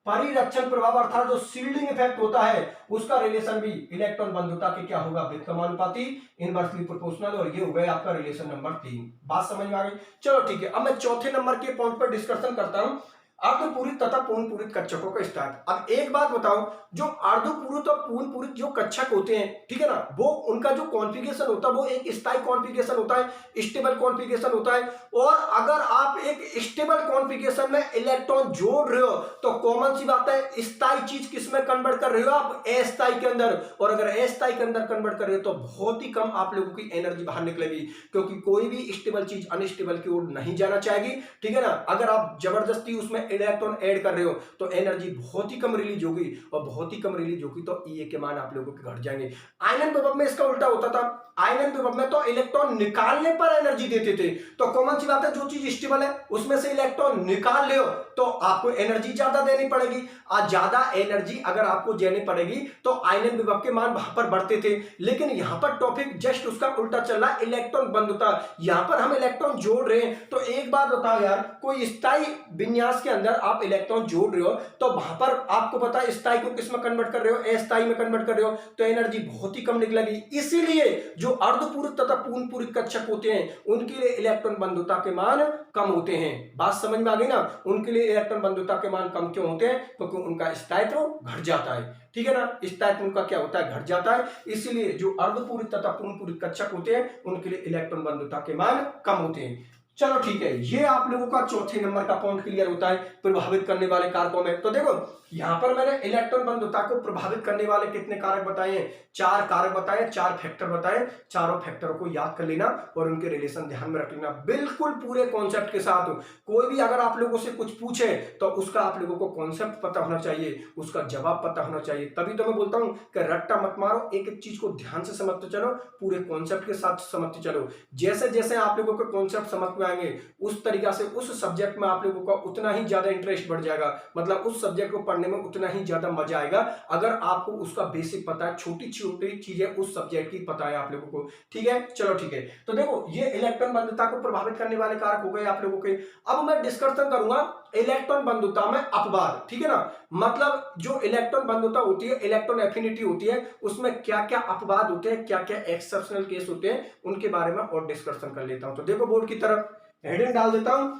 Speaker 1: परिरक्षण प्रभाव अर्थात जो शील्डिंग इफेक्ट होता है उसका रिलेशन भी इलेक्ट्रॉन बंधुता के क्या होगा, व्युत्क्रमानुपाती, इनवर्सली प्रोपोर्शनल, और ये हो गया आपका रिलेशन नंबर 3। बात समझ में आ गई, चलो ठीक है। अब मैं चौथे नंबर के पॉइंट पर डिस्कशन करता हूं, अर्धपूरित तथा पूर्ण पूरित कक्षकों का स्टार्ट। अब एक बात बताओ, जो अर्धपूरित और पूर्ण पूरित जो कक्षक होते हैं, ठीक है ना, वो उनका जो कॉन्फ़िगरेशन होता है वो एक स्थायी कॉन्फ़िगरेशन होता है, स्टेबल कॉन्फ़िगरेशन होता है। और अगर आप एक स्टेबल कॉन्फ़िगरेशन में इलेक्ट्रॉन जोड़ रहे हो तो कॉमन सी बात है, स्थायी चीज किस में कन्वर्ट कर रहे हो आप, अस्थायी के अंदर। और अगर अस्थायी के अंदर कन्वर्ट कर रहे हो तो बहुत ही कम आप लोगों की एनर्जी बाहर निकलेगी, क्योंकि कोई भी स्टेबल चीज अनस्टेबल की ओर नहीं जाना चाहेगी, ठीक है ना। अगर आप जबरदस्ती उसमें इलेक्ट्रॉन ऐड कर रहे हो तो एनर्जी बहुत ही कम रिलीज होगी, और बहुत ही कम रिलीज होगी तो ई के मान आप लोगों के घट जाएंगे। आयनन विभव में इसका उल्टा होता था, आयनन विभव में तो इलेक्ट्रॉन निकालने पर एनर्जी देते थे। तो कॉमन सी बात है, जो चीज स्टेबल है उसमें से इलेक्ट्रॉन निकाल ले तो आपको एनर्जी ज्यादा देनी पड़ेगी, और ज्यादा एनर्जी अगर आपको देनी पड़ेगी तो आयनन विभव के मान वहां पर बढ़ते थे। लेकिन यहां पर टॉपिक जस्ट उसका उल्टा चल रहा है, इलेक्ट्रॉन बंधुता। यहां पर हम इलेक्ट्रॉन जोड़ रहे हैं, तो एक बात बताओ यार, कोई स्थायी विन्यास के अंदर आप इलेक्ट्रॉन जोड़ रहे हो तो वहां पर आपको पता है स्थायी को किस में कन्वर्ट कर रहे हो, अस्थायी में कन्वर्ट कर रहे हो, तो एनर्जी बहुत ही कम निकलेगी। इसीलिए जो अर्धपूरक तथा पूर्ण पूरक कक्षक होते हैं उनके लिए इलेक्ट्रॉन बंधुता के मान कम होते हैं। बात समझ में आ गई ना? उनके लिए इलेक्ट्रॉन बंधुता के मान कम क्यों होते हैं? क्योंकि उनका स्थायित्व घट जाता है, ठीक है ना, स्थायित्व उनका क्या होता है, घट जाता है। इसीलिए जो अर्धपूरक तथा पूर्ण पूरक कक्षक होते हैं उनके लिए इलेक्ट्रॉन बंधुता के मान कम होते हैं। चलो ठीक है, ये आप लोगों का चौथे नंबर का पॉइंट क्लियर होता है प्रभावित करने वाले कारकों में। तो देखो यहां पर मैंने इलेक्ट्रॉन बंधुता को प्रभावित करने वाले कितने कारक बताए हैं, 4 कारक बताए, 4 फैक्टर बताए। चारों फैक्टरों को याद कर लेना और उनके रिलेशन ध्यान में रख लेना बिल्कुल पूरे कॉन्सेप्ट के साथ। कोई भी अगर आप लोगों से कुछ पूछे तो उसका आप लोगों को कॉन्सेप्ट पता होना चाहिए, उसका जवाब पता होना चाहिए। तभी तो मैं बोलता हूं कि रट्टा मत मारो, एक एक चीज को ध्यान से समझते चलो, पूरे कॉन्सेप्ट के साथ समझते चलो। जैसे जैसे आप लोगों को कॉन्सेप्ट समझ में आएंगे उस तरीका से उस सब्जेक्ट में आप लोगों का उतना ही ज्यादा इंटरेस्ट बढ़ जाएगा, मतलब उस सब्जेक्ट को पढ़ने में उतना ही ज्यादा मजा आएगा अगर आपको उसका बेसिक पता है, छोटी छोटी चीजें उस सब्जेक्ट की पता है आप लोगों को, ठीक है। चलो ठीक है, तो देखो ये इलेक्ट्रॉन बंधुता को प्रभावित करने वाले कारक हो गए आप लोगों के। अब मैं डिस्कशन करूंगा इलेक्ट्रॉन बंधुता में अपवाद, ठीक है ना, मतलब जो इलेक्ट्रॉन बंधुता होती है, इलेक्ट्रॉन एफिनिटी होती है, उसमें क्या क्या अपवाद होते हैं, क्या क्या एक्सेप्शनल केस होते हैं, उनके बारे में और डिस्कशन कर लेता हूं। तो देखो बोर्ड की तरफ हेडिंग डाल देता हूं,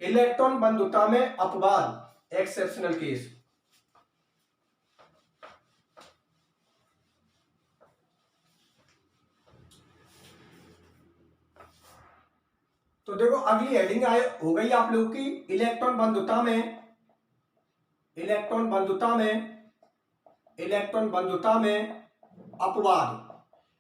Speaker 1: इलेक्ट्रॉन बंधुता में अपवाद, एक्सेप्शनल केस। तो देखो अगली हेडिंग हो गई आप लोगों की इलेक्ट्रॉन बंधुता में, इलेक्ट्रॉन बंधुता में, इलेक्ट्रॉन बंधुता में अपवाद,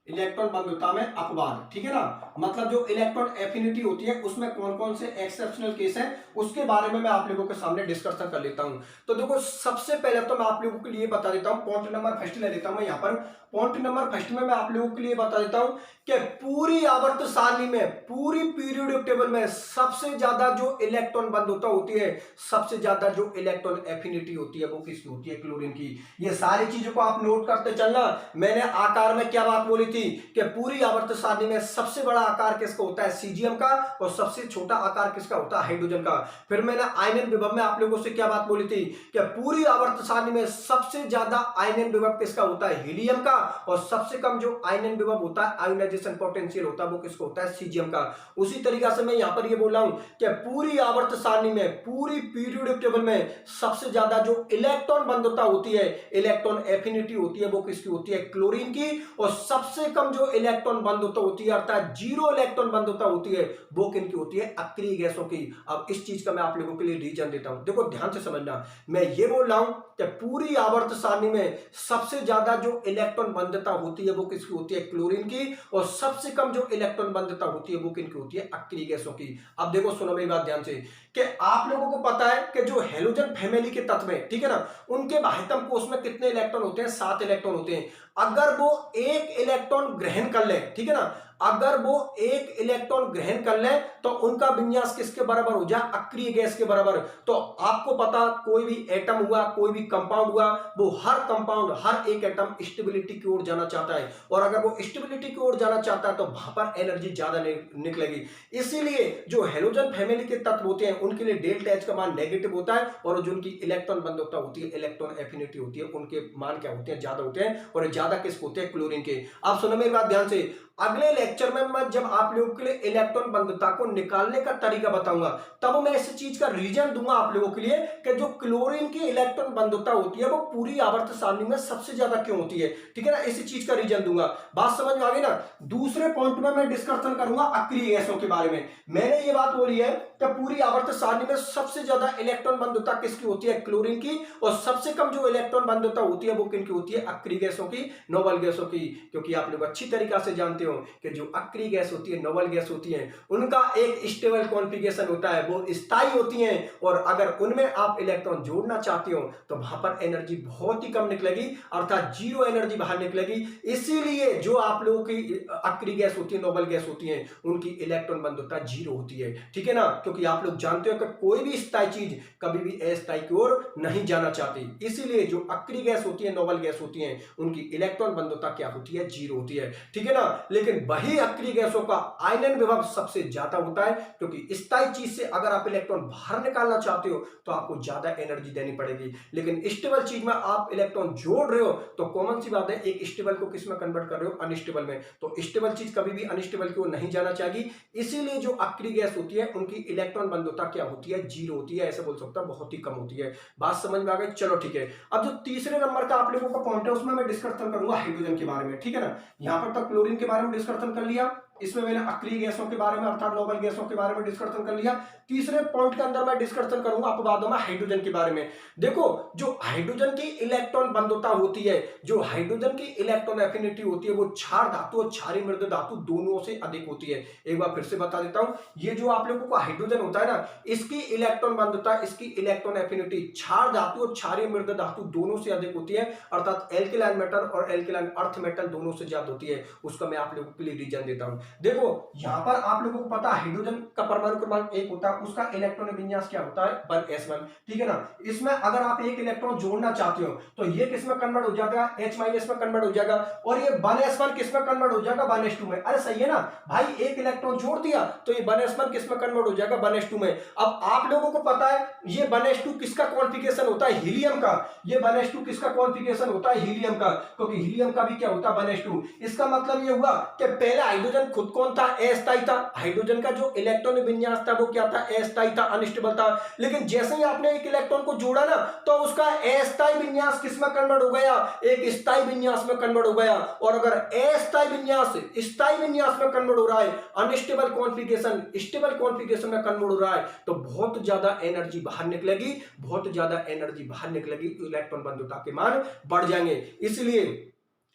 Speaker 1: इलेक्ट्रॉन बंधुता में अपवाद, ठीक है ना, मतलब जो इलेक्ट्रॉन एफिनिटी होती है उसमें कौन कौन से एक्सेप्शनल केस हैं उसके बारे में मैं आप लोगों के सामने डिस्कशन कर लेता हूं। तो देखो सबसे पहले तो मैं आप लोगों के लिए बता देता हूं, पॉइंट नंबर फर्स्ट ले लेता हूं। यहां पर पॉइंट नंबर फर्स्ट में मैं आप लोगों के लिए बता देता हूं कि पूरी आवर्त सारणी में, पूरी पीरियोडिक टेबल में सबसे ज्यादा जो इलेक्ट्रॉन बंधुता होती है, सबसे ज्यादा जो इलेक्ट्रॉन एफिनिटी होती है वो किसकी होती है, क्लोरीन की। ये सारी चीजों को आप नोट करते चलना। मैंने आकार में क्या बात बोली थी कि पूरी आवर्त सारणी में सबसे बड़ा आकार किसका होता है, सीजियम का, और सबसे छोटा आकार किसका होता है, हाइड्रोजन का। फिर मैंने आयनन विभव में आप लोगों से क्या बात बोली थी कि पूरी आवर्त सारणी में सबसे ज्यादा आयनन विभव किसका होता है, हीलियम का, और सबसे कम जो आयनन विभव होता है, आयोनाइजेशन पोटेंशियल होता है, वो किसको होता है, सीजियम का। उसी तरीका से मैं यहां पर ये बोल रहा हूं कि पूरी आवर्त सारणी में, पूरी पीरियोडिक टेबल में सबसे ज्यादा जो इलेक्ट्रॉन बंधुता होती है, इलेक्ट्रॉन एफिनिटी होती है, वो किसकी होती है, क्लोरीन की। और सबसे कम जो इलेक्ट्रॉन बंधुता होती है अर्थात जीरो इलेक्ट्रॉन बंधुता होती है वो किनकी होती है, अक्रिय गैसों की। अब इस चीज का मैं आप लोगों के लिए रीजन देता हूं, देखो ध्यान से समझना। मैं ये बोल रहा हूं कि पूरी आवर्त सारणी में सबसे ज्यादा जो इलेक्ट्रॉन बंधुता होती है वो किसकी होती है, क्लोरीन की। और सबसे कम जो इलेक्ट्रॉन बंधुता होती है वो किनकी होती है, अक्रिय गैसों की। अब देखो सुनो मेरी बात ध्यान से कि आप लोगों को पता है कि जो हेलोजन फैमिली के तत्व हैं, ठीक है ना, उनके बाह्यतम कोष में कितने इलेक्ट्रॉन होते हैं, 7 इलेक्ट्रॉन होते हैं। अगर वो एक इलेक्ट्रॉन ग्रहण कर ले, ठीक है ना, अगर वो एक इलेक्ट्रॉन ग्रहण कर ले तो उनका विन्यास किसके बराबर हो जाए, अक्रिय गैस के बराबर। तो आपको पता कोई भी एटम हुआ, कोई भी कंपाउंड हुआ, वो हर कंपाउंड, हर एक एटम स्टेबिलिटी की ओर जाना चाहता है, और अगर वो स्टेबिलिटी की ओर जाना चाहता है तो वहां पर एनर्जी ज्यादा निकलेगी। इसीलिए जो हेलोजन फैमिली के तत्व होते हैं उनके लिए डेल्टा एच का मान नेगेटिव होता है, और जो उनकी इलेक्ट्रॉन बंधुता होती है, इलेक्ट्रॉन एफिनिटी होती है, उनके मान क्या होते हैं, ज्यादा होते हैं, और ज्यादा किसके होते हैं, क्लोरीन के। आप सुनो मेरी बात ध्यान से, अगले लेक्चर में मैं जब आप लोगों के लिए इलेक्ट्रॉन बंधुता को निकालने का तरीका बताऊंगा तब मैं इस चीज का रीजन दूंगा आप लोगों के लिए कि जो क्लोरीन की इलेक्ट्रॉन बंधुता होती है वो पूरी आवर्त सारणी में सबसे ज्यादा क्यों होती है, ठीक है ना, इसी चीज का रीजन दूंगा। बात समझ में आ गई ना। दूसरे पॉइंट में मैं डिस्कशन करूंगा अक्रिय गैसों के बारे में। मैंने ये बात बोली है कि पूरी आवर्त सारणी में सबसे ज्यादा इलेक्ट्रॉन बंधुता किसकी होती है, क्लोरीन की, और सबसे कम जो इलेक्ट्रॉन बंधुता होती है वो किनकी होती है, अक्रिय गैसों की, नोबल गैसों की। क्योंकि आप लोग अच्छी तरीका से जानते हो हो कि जो अक्रिय गैस होती है, नोबल गैस होती है, उनका एक स्टेबल कॉन्फ़िगरेशन होता है, वो स्थायी होती हैं, और अगर उनमें आप इलेक्ट्रॉन जोड़ना चाहते हो तो वहां पर एनर्जी बहुत ही कम निकलेगी, अर्थात जीरो एनर्जी बाहर निकलेगी। इसीलिए जो आप लोगों की अक्रिय गैस होती है, नोबल गैस होती है, उनकी इलेक्ट्रॉन बंधुता जीरो होती है, ठीक है ना, क्योंकि आप लोग जानते हो कि कोई भी स्थायी चीज कभी भी अस्थायी की ओर नहीं जाना चाहती। इसीलिए जो अक्रिय गैस होती है, नोबल गैस होती है, उनकी इलेक्ट्रॉन बंधुता क्या होती है, जीरो होती है, ठीक है ना। लेकिन वही अक्रिय गैसों का आयनन विभव सबसे ज्यादा होता है, क्योंकि स्थायी चीज से अगर आप इलेक्ट्रॉन बाहर निकालना चाहते हो तो आपको ज्यादा एनर्जी देनी पड़ेगी। लेकिन स्टेबल चीज में आप इलेक्ट्रॉन जोड़ रहे हो तो कॉमन सी बात है, एक स्टेबल को किस में कन्वर्ट कर रहे हो, अनस्टेबल में। तो स्टेबल चीज कभी भी अनस्टेबल की ओर नहीं जाना चाहिए। इसीलिए जो अक्रिय गैस होती है उनकी इलेक्ट्रॉन बंधुता क्या होती है, जीरो होती है, ऐसे बोल सकता हूं, बहुत ही कम होती है। बात समझ में आ गई? चलो ठीक है। अब जो तीसरे नंबर का आप लोगों का पॉइंट है उसमें मैं डिस्कशन करूंगा हाइड्रोजन के बारे में, ठीक है ना। यहां पर तक क्लोरीन के बारे में डिस्कशन कर लिया, इसमें मैंने अक्रिय गैसों के बारे में अर्थात नोबल गैसों के बारे में डिस्कशन कर लिया। तीसरे पॉइंट के अंदर मैं डिस्कशन करूंगा अपवादों में हाइड्रोजन के बारे में। देखो, जो हाइड्रोजन की इलेक्ट्रॉन बंधुता होती है, जो हाइड्रोजन की इलेक्ट्रॉन एफिनिटी होती है, वो क्षार धातु और क्षारीय मृद धातु दोनों से अधिक होती है। एक बार फिर से बता देता हूं, ये जो आप लोगों को हाइड्रोजन होता है ना, इसकी इलेक्ट्रॉन बंधुता, इसकी इलेक्ट्रॉन एफिनिटी क्षार धातु और क्षारीय मृद धातु दोनों से अधिक होती है, अर्थात एल्किलाइन मेटल और एल्किलाइन अर्थ मेटल दोनों से ज्यादा होती है। उसका मैं आप लोगों के लिए रीजन देता हूं। देखो, यहां पर आप लोगों को पता है हाइड्रोजन का परमाणु क्रमांक 1 होता है, उसका इलेक्ट्रॉन विन्यास क्या होता है, 1s1, ठीक है ना। इसमें अगर आप एक इलेक्ट्रॉन जोड़ना चाहते हो तो ये किसमें कन्वर्ट हो जाएगा, H- में कन्वर्ट हो जाएगा, और ये 1s1 किसमें कन्वर्ट हो जाएगा, 1s2 में। अरे सही है ना भाई, एक इलेक्ट्रॉन जोड़ दिया तो ये 1s1 किसमें कन्वर्ट हो जाएगा, 1s2 में। अब आप लोगों को पता है ये 1s2 किसका कॉन्फ़िगरेशन होता है, हीलियम का। ये 1s2 किसका कॉन्फ़िगरेशन होता है, हीलियम का, क्योंकि हीलियम का भी क्या होता है, 1s2। इसका मतलब ये हुआ कि पहले हाइड्रोजन खुद कौन था, अस्थायी था। हाइड्रोजन का जो इलेक्ट्रॉन विन्यास था वो क्या था, अस्थायी था, अनस्टेबल था। लेकिन जैसे ही आपने एक इलेक्ट्रॉन को जोड़ा ना तो उसका अस्थायी विन्यास किसमें कन्वर्ट हो गया, एक स्थायी विन्यास में कन्वर्ट हो गया। और अगर अस्थायी विन्यास स्थायी विन्यास में कन्वर्ट हो रहा है, अनस्टेबल कॉन्फ़िगरेशन स्टेबल कॉन्फ़िगरेशन में कन्वर्ट हो रहा है, तो बहुत ज्यादा एनर्जी बाहर निकलेगी, बहुत ज्यादा एनर्जी बाहर निकलेगी, इलेक्ट्रॉन बंधुता के मान बढ़ जाएंगे। इसलिए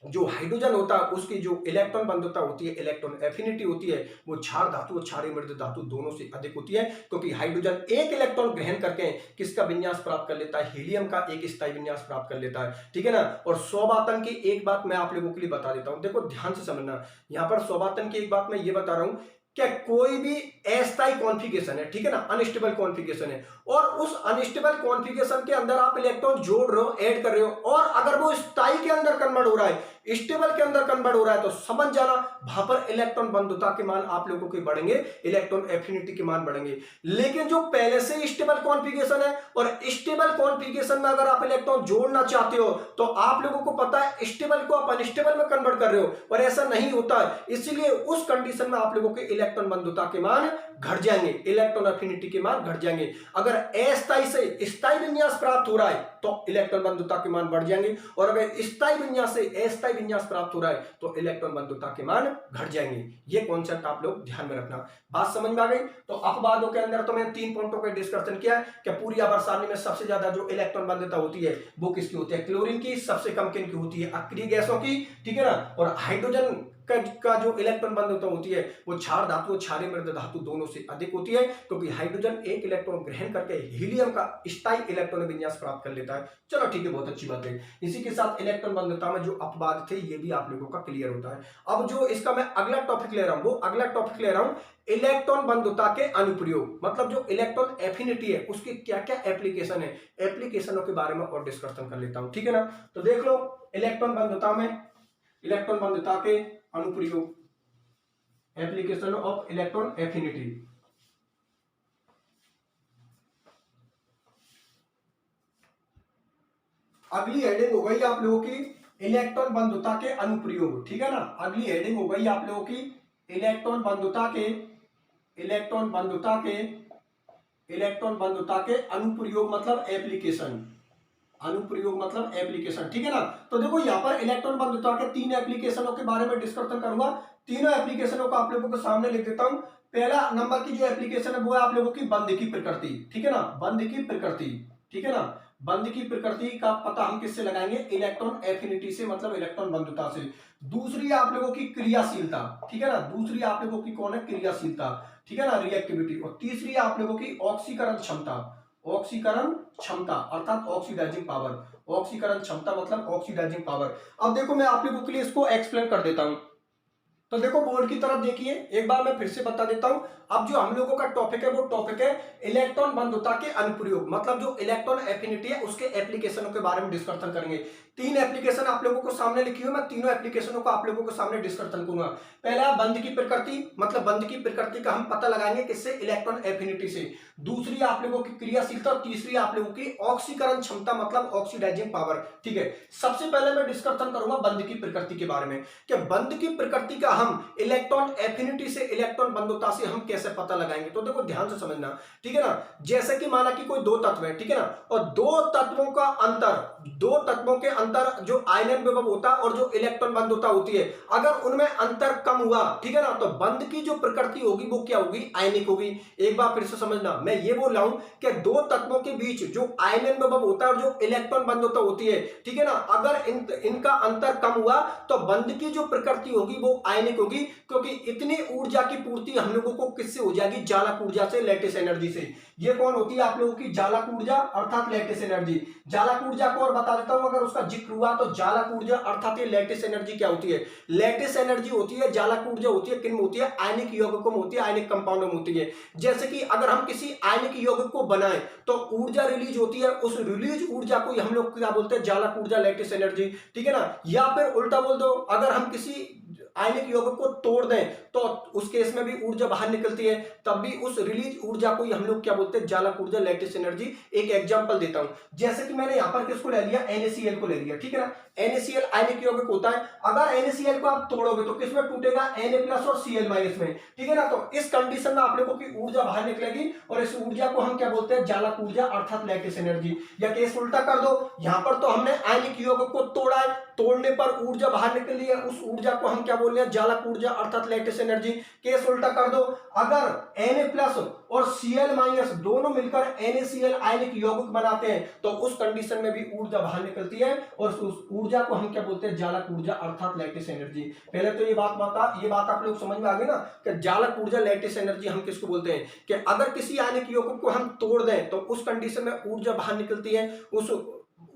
Speaker 1: जो हाइड्रोजन होता है उसकी जो इलेक्ट्रॉन बंधुता होती है, इलेक्ट्रॉन एफिनिटी होती है, वो क्षार धातु और क्षारीय मृद धातु दोनों से अधिक होती है, क्योंकि हाइड्रोजन एक इलेक्ट्रॉन ग्रहण करके किसका विन्यास प्राप्त कर लेता है, हीलियम का एक स्थायी विन्यास प्राप्त कर लेता है, ठीक है ना। और सौभातन की एक बात मैं आप लोगों के लिए बता देता हूं, देखो ध्यान से समझना, यहां पर सौभातन की एक बात मैं ये बता रहा हूं, क्या कोई भी अस्थायी कॉन्फ़िगरेशन है, ठीक है ना, अनस्टेबल कॉन्फ़िगरेशन है, और उस अनस्टेबल कॉन्फ़िगरेशन के अंदर आप इलेक्ट्रॉन जोड़ रहे हो, ऐड कर रहे हो, और अगर वो स्थायी के अंदर कन्वर्ट हो रहा है, स्टेबल के अंदर कन्वर्ट हो रहा है, तो समझ जाना वहां पर इलेक्ट्रॉन बंधुता के मान आप लोगों के बढ़ेंगे, इलेक्ट्रॉन एफिनिटी के मान बढ़ेंगे। लेकिन जो पहले से स्टेबल कॉन्फ़िगरेशन है और स्टेबल कॉन्फ़िगरेशन में अगर आप इलेक्ट्रॉन जोड़ना चाहते हो तो आप लोगों को पता है स्टेबल को आप अनस्टेबल में कन्वर्ट कर रहे हो, और ऐसा नहीं होता है। इसलिए उस कंडीशन में आप लोगों के इलेक्ट्रॉन बंधुता के मान घट जाएंगे, इलेक्ट्रॉन एफिनिटी के मान घट जाएंगे। अगर अस्थायी से स्थायी विन्यास प्राप्त हो रहा है तो इलेक्ट्रॉन बंधुता के मान बढ़ जाएंगे, और अगर स्थायी विन्यास से अस्थायी विन्यास प्राप्त हो रहा है तो इलेक्ट्रॉन बंधुता के मान घट जाएंगे। ये कॉन्सेप्ट आप लोग ध्यान में रखना। बात समझ में आ गई? तो अपवादों के अंदर तो मैंने 3 पॉइंटों पर डिस्कशन किया है कि पूरी आवर्त सारणी में सबसे ज्यादा जो इलेक्ट्रॉन बंधुता होती है वो किसकी होती है, क्लोरीन की, सबसे कम किनकी होती है, अक्रिय गैसों की, ठीक है ना। और हाइड्रोजन का जो इलेक्ट्रॉन बंधुता होती है वो क्षार धातु और क्षारीय मृद धातु दोनों से अधिक होती है, क्योंकि हाइड्रोजन एक इलेक्ट्रॉन ग्रहण करके हीलियम का स्थायी इलेक्ट्रॉन विन्यास प्राप्त कर लेता है। चलो ठीक है, बहुत अच्छी बात है। इसी के साथ इलेक्ट्रॉन बंधुता में जो अपवाद थे ये भी आप लोगों का क्लियर होता है। अब जो इसका मैं अगला टॉपिक ले रहा हूं, वो अगला टॉपिक ले रहा हूं इलेक्ट्रॉन बंधुता के अनुप्रयोग, मतलब जो इलेक्ट्रॉन एफिनिटी है उसकी क्या क्या एप्लीकेशन है, एप्लीकेशनों के बारे में और डिस्कशन कर लेता हूं, ठीक है ना। तो देख लो, इलेक्ट्रॉन बंधुता में इलेक्ट्रॉन बंधुता के अनुप्रयोग, एप्लीकेशन ऑफ इलेक्ट्रॉन एफिनिटी। अगली हेडिंग हो गई आप लोगों की इलेक्ट्रॉन बंधुता के अनुप्रयोग, ठीक है ना। अगली हेडिंग हो गई आप लोगों की इलेक्ट्रॉन बंधुता के इलेक्ट्रॉन बंधुता के इलेक्ट्रॉन बंधुता के अनुप्रयोग मतलब एप्लीकेशन, अनुप्रयोग मतलब एप्लीकेशन, ठीक है ना। तो देखो यहाँ पर इलेक्ट्रॉन बंधुता के 3 एप्लीकेशनों के बारे में डिस्कशन करूंगा। तीनों एप्लीकेशनों को आप लोगों के सामने लिख देता हूं। पहला नंबर की जो एप्लीकेशन है वो है आप लोगों की बंध की प्रकृति, ठीक है ना, बंध की प्रकृति, ठीक है ना। बंध की प्रकृति का पता हम किससे लगाएंगे, इलेक्ट्रॉन एफिनिटी से, मतलब इलेक्ट्रॉन बंधुता से। दूसरी आप लोगों की क्रियाशीलता, ठीक है ना, दूसरी आप लोगों की कौन है, क्रियाशीलता, ठीक है ना, रिएक्टिविटी। और तीसरी आप लोगों की ऑक्सीकरण क्षमता, ऑक्सीकरण क्षमता अर्थात ऑक्सीडाइजिंग पावर, ऑक्सीकरण क्षमता मतलब ऑक्सीडाइजिंग पावर। अब देखो मैं आप लोगों के लिए इसको एक्सप्लेन कर देता हूं। तो देखो बोर्ड की तरफ देखिए, एक बार मैं फिर से बता देता हूं। अब जो हम लोगों का टॉपिक है वो टॉपिक है इलेक्ट्रॉन बंधुता के अनुप्रयोग, मतलब जो इलेक्ट्रॉन एफिनिटी है उसके एप्लीकेशनों के बारे में डिस्कशन करेंगे। तीन एप्लीकेशन आप लोगों को सामने लिखी हुई, मैं तीनों एप्लीकेशनों को आप लोगों को सामने डिस्कशन करूंगा। पहला बंध की प्रकृति, मतलब बंध की प्रकृति का हम पता लगाएंगे किससे, इलेक्ट्रॉन एफिनिटी से। दूसरी आप लोगों की क्रियाशीलता और तीसरी आप लोगों की ऑक्सीकरण क्षमता मतलब ऑक्सीडाइजिंग पावर। ठीक है, सबसे पहले मैं डिस्कशन करूंगा बंध की प्रकृति के बारे में कि बंध की प्रकृति का हम इलेक्ट्रॉन एफिनिटी से, इलेक्ट्रॉन बंधुता से हम कैसे पता लगाएंगे। तो देखो ध्यान से समझना, ठीक है ना। जैसे कि माना कि कोई दो तत्व है, ठीक है ना, और दो तत्वों का अंतर, दो तत्वों के अंतर जो आयनन विभव होता है और जो इलेक्ट्रॉन बंधुता होती है, अगर उनमें अंतर कम हुआ, ठीक है ना, तो बंध की जो प्रकृति होगी वो क्या होगी, आयनिक होगी। एक बार फिर से समझना, मैं ये बोल रहा हूं कि दो तत्वों के बीच जो आयनन विभव होता है और जो इलेक्ट्रॉन बंधुता होती है, ठीक है ना, अगर इनका अंतर कम हुआ तो बंध की जो प्रकृति होगी वो आयनिक होगी, क्योंकि इतनी ऊर्जा की पूर्ति हम लोगों को किससे हो जाएगी, जालक ऊर्जा से, लैटिस एनर्जी से। ये कौन होती है आप लोगों की, जालक ऊर्जा अर्थात लैटिस एनर्जी। जालक ऊर्जा को और बता देता हूं, अगर उसका जिक्र हुआ तो जालक ऊर्जा अर्थात ये लैटिस एनर्जी क्या होती है, लैटिस एनर्जी होती है, जालक ऊर्जा होती है, किन में होती है, आयनिक यौगिकों में होती है, आयनिक कंपाउंडों में होती है। जैसे कि अगर हम किसी आयनिक यौगिक को बनाएं तो ऊर्जा रिलीज होती है, उस रिलीज ऊर्जा को हम लोग क्या बोलते हैं, जालक ऊर्जा, लैटिस एनर्जी, ठीक है ना। या फिर उल्टा बोल दो, अगर हम किसी आयनिक यौगिक को तोड़ दें तो उस केस में भी ऊर्जा बाहर निकलती है, तब भी उस रिलीज ऊर्जा को हम लोग क्या बोलते हैं, जालक ऊर्जा, लैटिस एनर्जी। एक एग्जांपल देता हूं, जैसे कि मैंने यहां पर किसको ले लिया, NaCl को ले लिया, ठीक है ना। NaCl आयनिक यौगिक होता है, अगर NaCl को आप तोड़ोगे तो किसमें टूटेगा, Na+ और Cl- में, ठीक है ना। तो इस कंडीशन में आप लोगों की ऊर्जा बाहर निकलेगी और इस ऊर्जा को हम क्या बोलते हैं, जालक ऊर्जा अर्थात लैटिस एनर्जी। या केस उल्टा कर दो, यहां पर तो हमने आयनिक यौगिक को तोड़ा है, तोड़ने पर ऊर्जा बाहर निकल रही है, उस ऊर्जा को हम क्या बोल रहे हैं, जालक ऊर्जा अर्थात लैटिस एनर्जी। केस उल्टा कर दो, अगर Na+ और Cl- दोनों मिलकर NaCl आयनिक यौगिक बनाते हैं तो उस कंडीशन में भी ऊर्जा बाहर निकलती है और उस ऊर्जा को हम क्या बोलते हैं, जालक ऊर्जा अर्थात लैटिस एनर्जी। पहले तो ये बात आप लोग समझ में आ गई ना कि जालक ऊर्जा, लैटिस एनर्जी हम किसको बोलते हैं, कि अगर किसी आयनिक यौगिक को हम तोड़ दें तो उस कंडीशन में ऊर्जा बाहर निकलती है, उस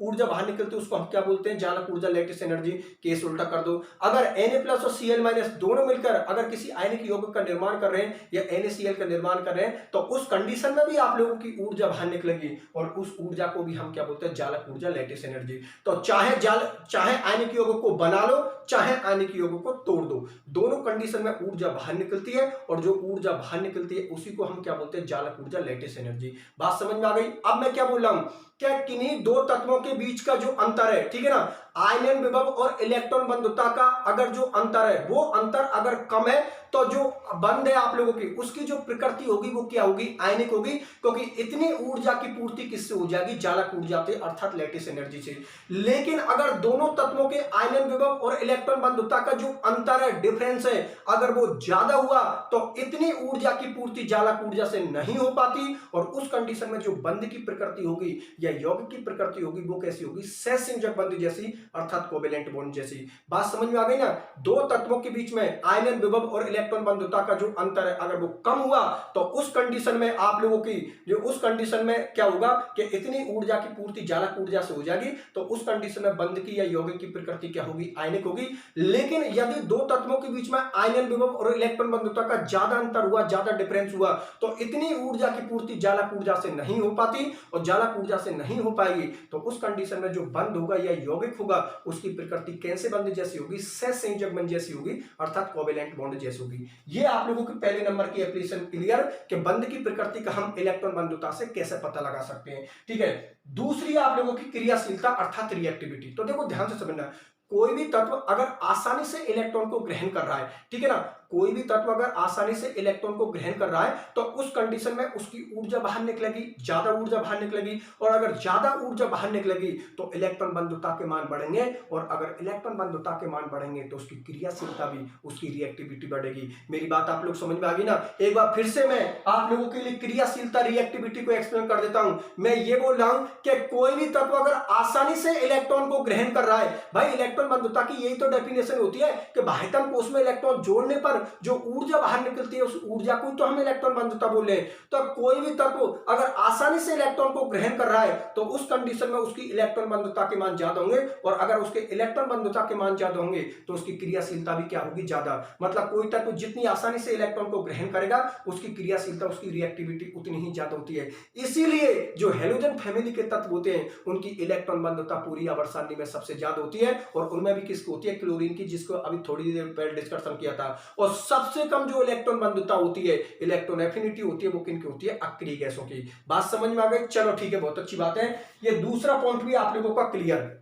Speaker 1: ऊर्जा बाहर निकलती है उसको हम क्या बोलते हैं, जालक ऊर्जा, लैटिस एनर्जी। केस उल्टा कर दो, अगर Na+ और Cl- दोनों मिलकर अगर किसी आयनिक यौगिक का निर्माण कर रहे हैं या NaCl का निर्माण कर रहे हैं तो उस कंडीशन में भी आप लोगों की ऊर्जा बाहर निकलेगी और उस ऊर्जा को भी हम क्या बोलते हैं, जालक ऊर्जा, लैटिस एनर्जी। तो चाहे आयनिक यौगिक को बना लो, चाहे आयनिक यौगिक को तोड़ दो, दोनों कंडीशन में ऊर्जा बाहर निकलती है और जो ऊर्जा बाहर निकलती है उसी को हम क्या बोलते हैं, जालक ऊर्जा, लैटिस एनर्जी। बात समझ में आ गई। अब मैं क्या बोल रहा हूं, क्या किन्हीं दो तत्वों के बीच का जो अंतर है, ठीक है ना, आयनन विभव और इलेक्ट्रॉन बंधुता का अगर जो अंतर है वो अंतर अगर कम है तो जो बंध है आप लोगों की उसकी जो प्रकृति होगी वो क्या होगी, आयनिक होगी, क्योंकि इतनी ऊर्जा की पूर्ति किससे हो जाएगी, जालक ऊर्जा से अर्थात लैटिस एनर्जी से। लेकिन अगर दोनों तत्वों के आयनन विभव और इलेक्ट्रॉन बंधुता का जो अंतर है, डिफरेंस है, अगर वो ज्यादा हुआ तो इतनी ऊर्जा की पूर्ति जालक ऊर्जा से नहीं हो पाती और उस कंडीशन में जो बंध की प्रकृति होगी या यौगिक की प्रकृति होगी वो कैसी होगी, सहसंयोजक बंध जैसी अर्थात कोवेलेंट बॉन्ड जैसी। बात समझ में आ गई ना। दो तत्वों के बीच में आयनन विभव और इलेक्ट्रॉन बंधुता का जो अंतर है अगर वो कम हुआ तो उस कंडीशन में आप लोगों की जो उस कंडीशन में क्या होगा कि इतनी ऊर्जा की पूर्ति जालक ऊर्जा से हो जाएगी, तो उस कंडीशन में बंध की या यौगिक की प्रकृति क्या होगी, आयनिक होगी। लेकिन यदि दो तत्वों के बीच में आयनन विभव और इलेक्ट्रॉन बंधुता का ज्यादा अंतर हुआ, ज्यादा डिफरेंस हुआ, तो इतनी ऊर्जा की पूर्ति जालक ऊर्जा से नहीं हो पाती और जालक ऊर्जा से नहीं हो पाएगी तो उस कंडीशन में जो बंध होगा या यौगिक होगा उसकी प्रकृति कैसे बंध जैसी होगी, सहसंयोजक बंध जैसी होगी अर्थात कोवेलेंट बॉन्ड जैसी होगी। ये आप लोगों के पहले नंबर की एप्लीकेशन क्लियर कि बंध की प्रकृति का हम इलेक्ट्रॉन बंधुता से कैसे पता लगा सकते हैं। ठीक है, दूसरी आप लोगों की क्रियाशीलता अर्थात रिएक्टिविटी। तो देखो ध्यान से समझना, कोई भी तत्व अगर आसानी से इलेक्ट्रॉन को ग्रहण कर रहा है, ठीक है ना, कोई भी तत्व अगर आसानी से इलेक्ट्रॉन को ग्रहण कर रहा है तो उस कंडीशन में उसकी ऊर्जा बाहर निकलेगी, ज्यादा ऊर्जा बाहर निकलेगी, और अगर ज्यादा ऊर्जा बाहर निकलेगी तो इलेक्ट्रॉन बंधुता के मान बढ़ेंगे, और अगर इलेक्ट्रॉन बंधुता के मान बढ़ेंगे तो उसकी क्रियाशीलता भी, उसकी रिएक्टिविटी बढ़ेगी। मेरी बात आप लोग समझ में आ गई ना? एक बार फिर से मैं आप लोगों के लिए क्रियाशीलता रिएक्टिविटी को एक्सप्लेन कर देता हूं। मैं ये बोल रहा हूं कि कोई भी तत्व अगर आसानी से इलेक्ट्रॉन को ग्रहण कर रहा है, भाई इलेक्ट्रॉन बंधुता की यही तो डेफिनेशन होती है कि बाह्यतम कोश में इलेक्ट्रॉन जोड़ने पर जो ऊर्जा बाहर निकलती है उस ऊर्जा को तो हम इलेक्ट्रॉन बंधुता बोल रहे हैं। तो कोई भी तत्व अगर आसानी से इलेक्ट्रॉन को ग्रहण कर रहा है तो उस कंडीशन में उसकी इलेक्ट्रॉन बंधुता के मान ज्यादा होंगे, और अगर उसके इलेक्ट्रॉन बंधुता के मान ज्यादा होंगे तो उसकी क्रियाशीलता भी क्या होगी? ज्यादा। मतलब कोई तत्व जितनी आसानी से इलेक्ट्रॉन को ग्रहण करेगा उसकी क्रियाशीलता, उसकी रिएक्टिविटी उतनी ही ज्यादा होती है। इसीलिए जो हैलोजन फैमिली के तत्व होते हैं उनकी इलेक्ट्रॉन बंधुता पूरी आवर्त सारणी में सबसे ज्यादा होती है, और उनमें भी किसकी होती है? क्लोरीन की, जिसको अभी थोड़ी देर पहले डिस्कशन किया था। और सबसे कम जो इलेक्ट्रॉन बंधुता होती है, इलेक्ट्रॉन एफिनिटी होती है, वो किनकी होती है? अक्रिय गैसों की। बात समझ में आ गई? चलो ठीक है, बहुत अच्छी बात है। ये दूसरा पॉइंट भी आप लोगों का क्लियर,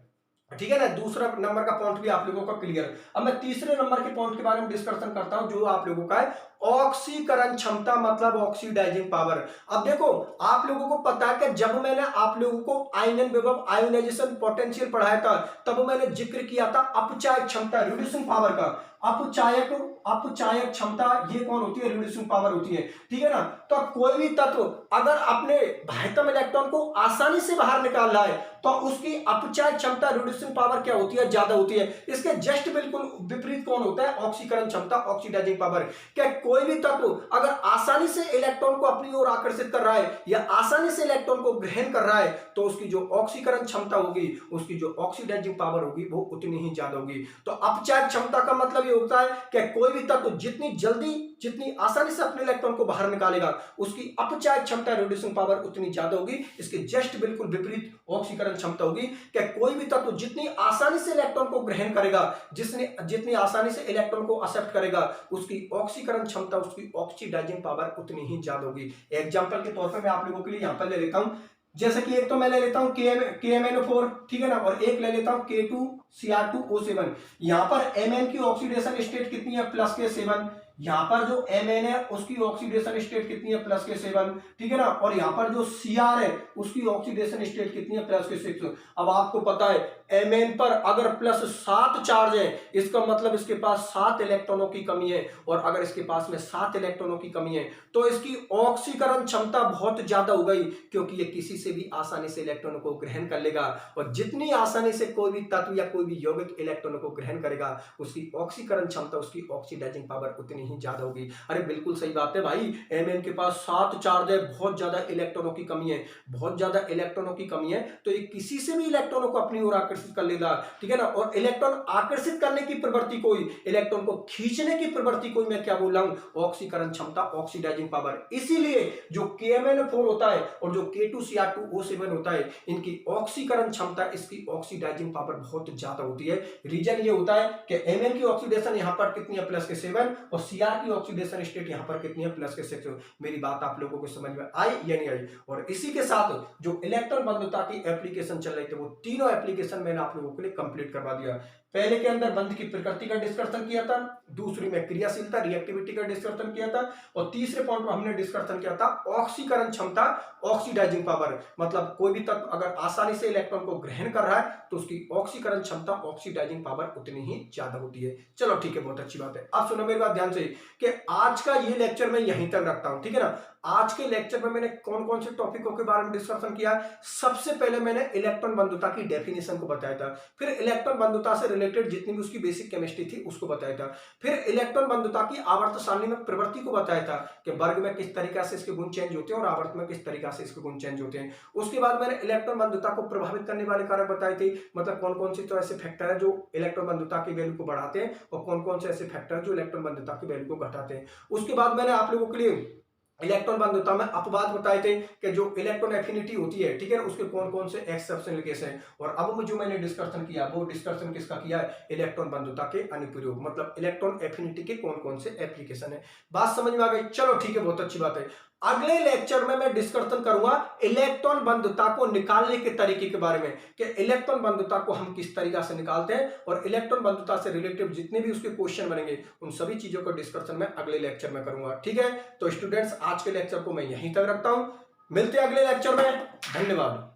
Speaker 1: ठीक है ना? दूसरा नंबर का पॉइंट भी आप लोगों का क्लियर। अब मैं तीसरे नंबर के पॉइंट के बारे में डिस्कशन करता हूं जो आप लोगों का है ऑक्सीकरण क्षमता, मतलब ऑक्सीडाइजिंग पावर। अब देखो आप लोगों को पता है कि जब मैंने आप लोगों को आयनन विभव, आयोनाइजेशन पोटेंशियल पढ़ाया था तब मैंने जिक्र किया था अपचायक क्षमता, रिड्यूसिंग पावर का। अपचायक क्षमता ये कौन होती है? रिड्यूसिंग पावर होती है, ठीक है ना? तो कोई भी तत्व अगर अपने बाह्यतम इलेक्ट्रॉन को आसानी से बाहर निकाल रहा है तो उसकी अपचायक क्षमता, रिड्यूसिंग पावर क्या होती है? ज्यादा होती है। इसके जस्ट बिल्कुल विपरीत कौन होता है? ऑक्सीकरण क्षमता, ऑक्सीडाइजिंग पावर। क्या कोई भी तत्व अगर आसानी से इलेक्ट्रॉन को अपनी ओर आकर्षित कर रहा है या आसानी से इलेक्ट्रॉन को ग्रहण कर रहा है तो उसकी जो ऑक्सीकरण क्षमता होगी, उसकी जो ऑक्सीडाइजिंग पावर होगी वो उतनी ही ज्यादा होगी। तो अपचायक क्षमता का मतलब ये होता है कि कोई भी तत्व जितनी जल्दी, जितनी आसानी से अपने इलेक्ट्रॉन को बाहर निकालेगा उसकी अपचायक क्षमता, रिड्यूसिंग पावर उतनी ज्यादा होगी। इसके जस्ट बिल्कुल विपरीत ऑक्सीकरण क्षमता होगी कि कोई भी तत्व जितनी आसानी से इलेक्ट्रॉन को ग्रहण करेगा, जितनी आसानी से इलेक्ट्रॉन को एक्सेप्ट करेगा, उसकी ऑक्सीकरण क्षमता, उसकी ऑक्सीडाइजिंग पावर उतनी ही ज्यादा होगी। एग्जांपल के तौर पे मैं आप लोगों के लिए यहां पर ले लेता हूं, जैसे कि एक तो मैं ले लेता हूं KMnO4, ठीक है ना, और एक ले लेता हूं K2Cr2O7। यहां पर Mn की ऑक्सीडेशन स्टेट कितनी है? +K7। यहां पर जो Mn है उसकी ऑक्सीडेशन स्टेट कितनी है? +K7, ठीक है ना। और यहां पर जो Cr है उसकी ऑक्सीडेशन स्टेट कितनी है? +K6। अब आपको पता है Mn पर अगर +7 चार्ज है, इसका मतलब इसके पास 7 इलेक्ट्रॉनों की कमी है, और अगर इसके पास में 7 इलेक्ट्रॉनों की कमी है तो इसकी ऑक्सीकरण क्षमता बहुत ज्यादा हो गई, क्योंकि ये किसी से भी आसानी से इलेक्ट्रॉनों को ग्रहण कर लेगा, और जितनी आसानी से कोई भी तत्व या कोई भी यौगिक इलेक्ट्रॉनों को ग्रहण करेगा उसकी ऑक्सीकरण क्षमता, उसकी ऑक्सीडाइजिंग पावर उतनी ही ज्यादा होगी। अरे बिल्कुल सही बात है भाई, Mn के पास 7 चार्ज है, बहुत ज्यादा इलेक्ट्रॉनों की कमी है, बहुत ज्यादा इलेक्ट्रॉनों की कमी है, तो ये किसी से भी इलेक्ट्रॉनों को अपनी ओर आकर्षित कर लेगा, ठीक है ना। और इलेक्ट्रॉन आकर्षित करने की प्रवृत्ति कोई, इलेक्ट्रॉन को खींचने की प्रवृत्ति कोई, मैं क्या बोल रहा हूं? ऑक्सीकरण क्षमता, ऑक्सीडाइजिंग पावर। इसीलिए जो KMnO4 होता है और जो K2Cr2O7 होता है, इनकी ऑक्सीकरण क्षमता, इसकी ऑक्सीडाइजिंग पावर बहुत ज्यादा होती है। रीजन ये होता है कि Mn की ऑक्सीडेशन यहां पर कितनी है? +K7, और Cr की ऑक्सीडेशन स्टेट यहां पर कितनी है? +K6। मेरी बात आप लोगों को समझ में आई या नहीं आई? और इसी के साथ जो इलेक्ट्रॉन बंधुता की एप्लीकेशन चल रही थी वो तीनों एप्लीकेशन मैंने आप लोगों के लिए कंप्लीट करवा दिया। पहले के अंदर बंध की प्रकृति का डिस्कशन किया था, दूसरी में क्रियाशीलता, रिएक्टिविटी का डिस्कशन किया था, और तीसरे पॉइंट में हमने डिस्कशन किया था ऑक्सीकरण क्षमता, ऑक्सीडाइजिंग पावर। मतलब कोई भी तत्व अगर आसानी से इलेक्ट्रॉन को ग्रहण कर रहा है तो उसकी ऑक्सीकरण क्षमता, ऑक्सीडाइजिंग पावर उतनी ही ज्यादा होती है। चलो ठीक है, बहुत अच्छी बात है। अब सुनो मेरी बात ध्यान से कि आज का ये लेक्चर मैं यहीं तक रखता हूं, ठीक है ना। आज के लेक्चर में मैंने कौन कौन से टॉपिकों के बारे में डिस्कशन किया? सबसे पहले मैंने इलेक्ट्रॉन बंधुता की डेफिनेशन को बताया था, फिर इलेक्ट्रॉन बंधुता से रिलेटेड जितनी भी उसकी बेसिक केमिस्ट्री थी उसको बताया था, फिर इलेक्ट्रॉन बंधुता की आवर्त सारणी में प्रवृत्ति को बताया था कि वर्ग में किस तरीके से इसके गुण चेंज होते हैं और आवर्त में किस तरीके से इसके गुण चेंज होते हैं। उसके बाद मैंने इलेक्ट्रॉन बंधुता को प्रभावित करने वाले कारक बताए थे, मतलब कौन कौन से तो ऐसे फैक्टर है जो इलेक्ट्रॉन बंधुता की वैल्यू को बढ़ाते हैं और कौन कौन से ऐसे फैक्टर जो इलेक्ट्रॉन बंधुता की वैल्यू को घटाते हैं। उसके बाद मैंने आप लोगों के लिए इलेक्ट्रॉन बंधुता में अपवाद बताए थे कि जो इलेक्ट्रॉन एफिनिटी होती है, ठीक है, उसके कौन कौन से एक्सेप्शनल केस हैं। और अब जो मैंने डिस्कशन किया वो डिस्कशन किसका किया है? इलेक्ट्रॉन बंधुता के अनुप्रयोग, मतलब इलेक्ट्रॉन एफिनिटी के कौन कौन से एप्लीकेशन है। बात समझ में आ गई? चलो ठीक है, बहुत अच्छी बात है। अगले लेक्चर में मैं डिस्कशन करूंगा इलेक्ट्रॉन बंधुता को निकालने के तरीके के बारे में कि इलेक्ट्रॉन बंधुता को हम किस तरीके से निकालते हैं, और इलेक्ट्रॉन बंधुता से रिलेटेड जितने भी उसके क्वेश्चन बनेंगे उन सभी चीजों को डिस्कशन में अगले लेक्चर में करूंगा। ठीक है, तो स्टूडेंट्स आज के लेक्चर को मैं यहीं तक रखता हूं, मिलते हैं अगले लेक्चर में। धन्यवाद।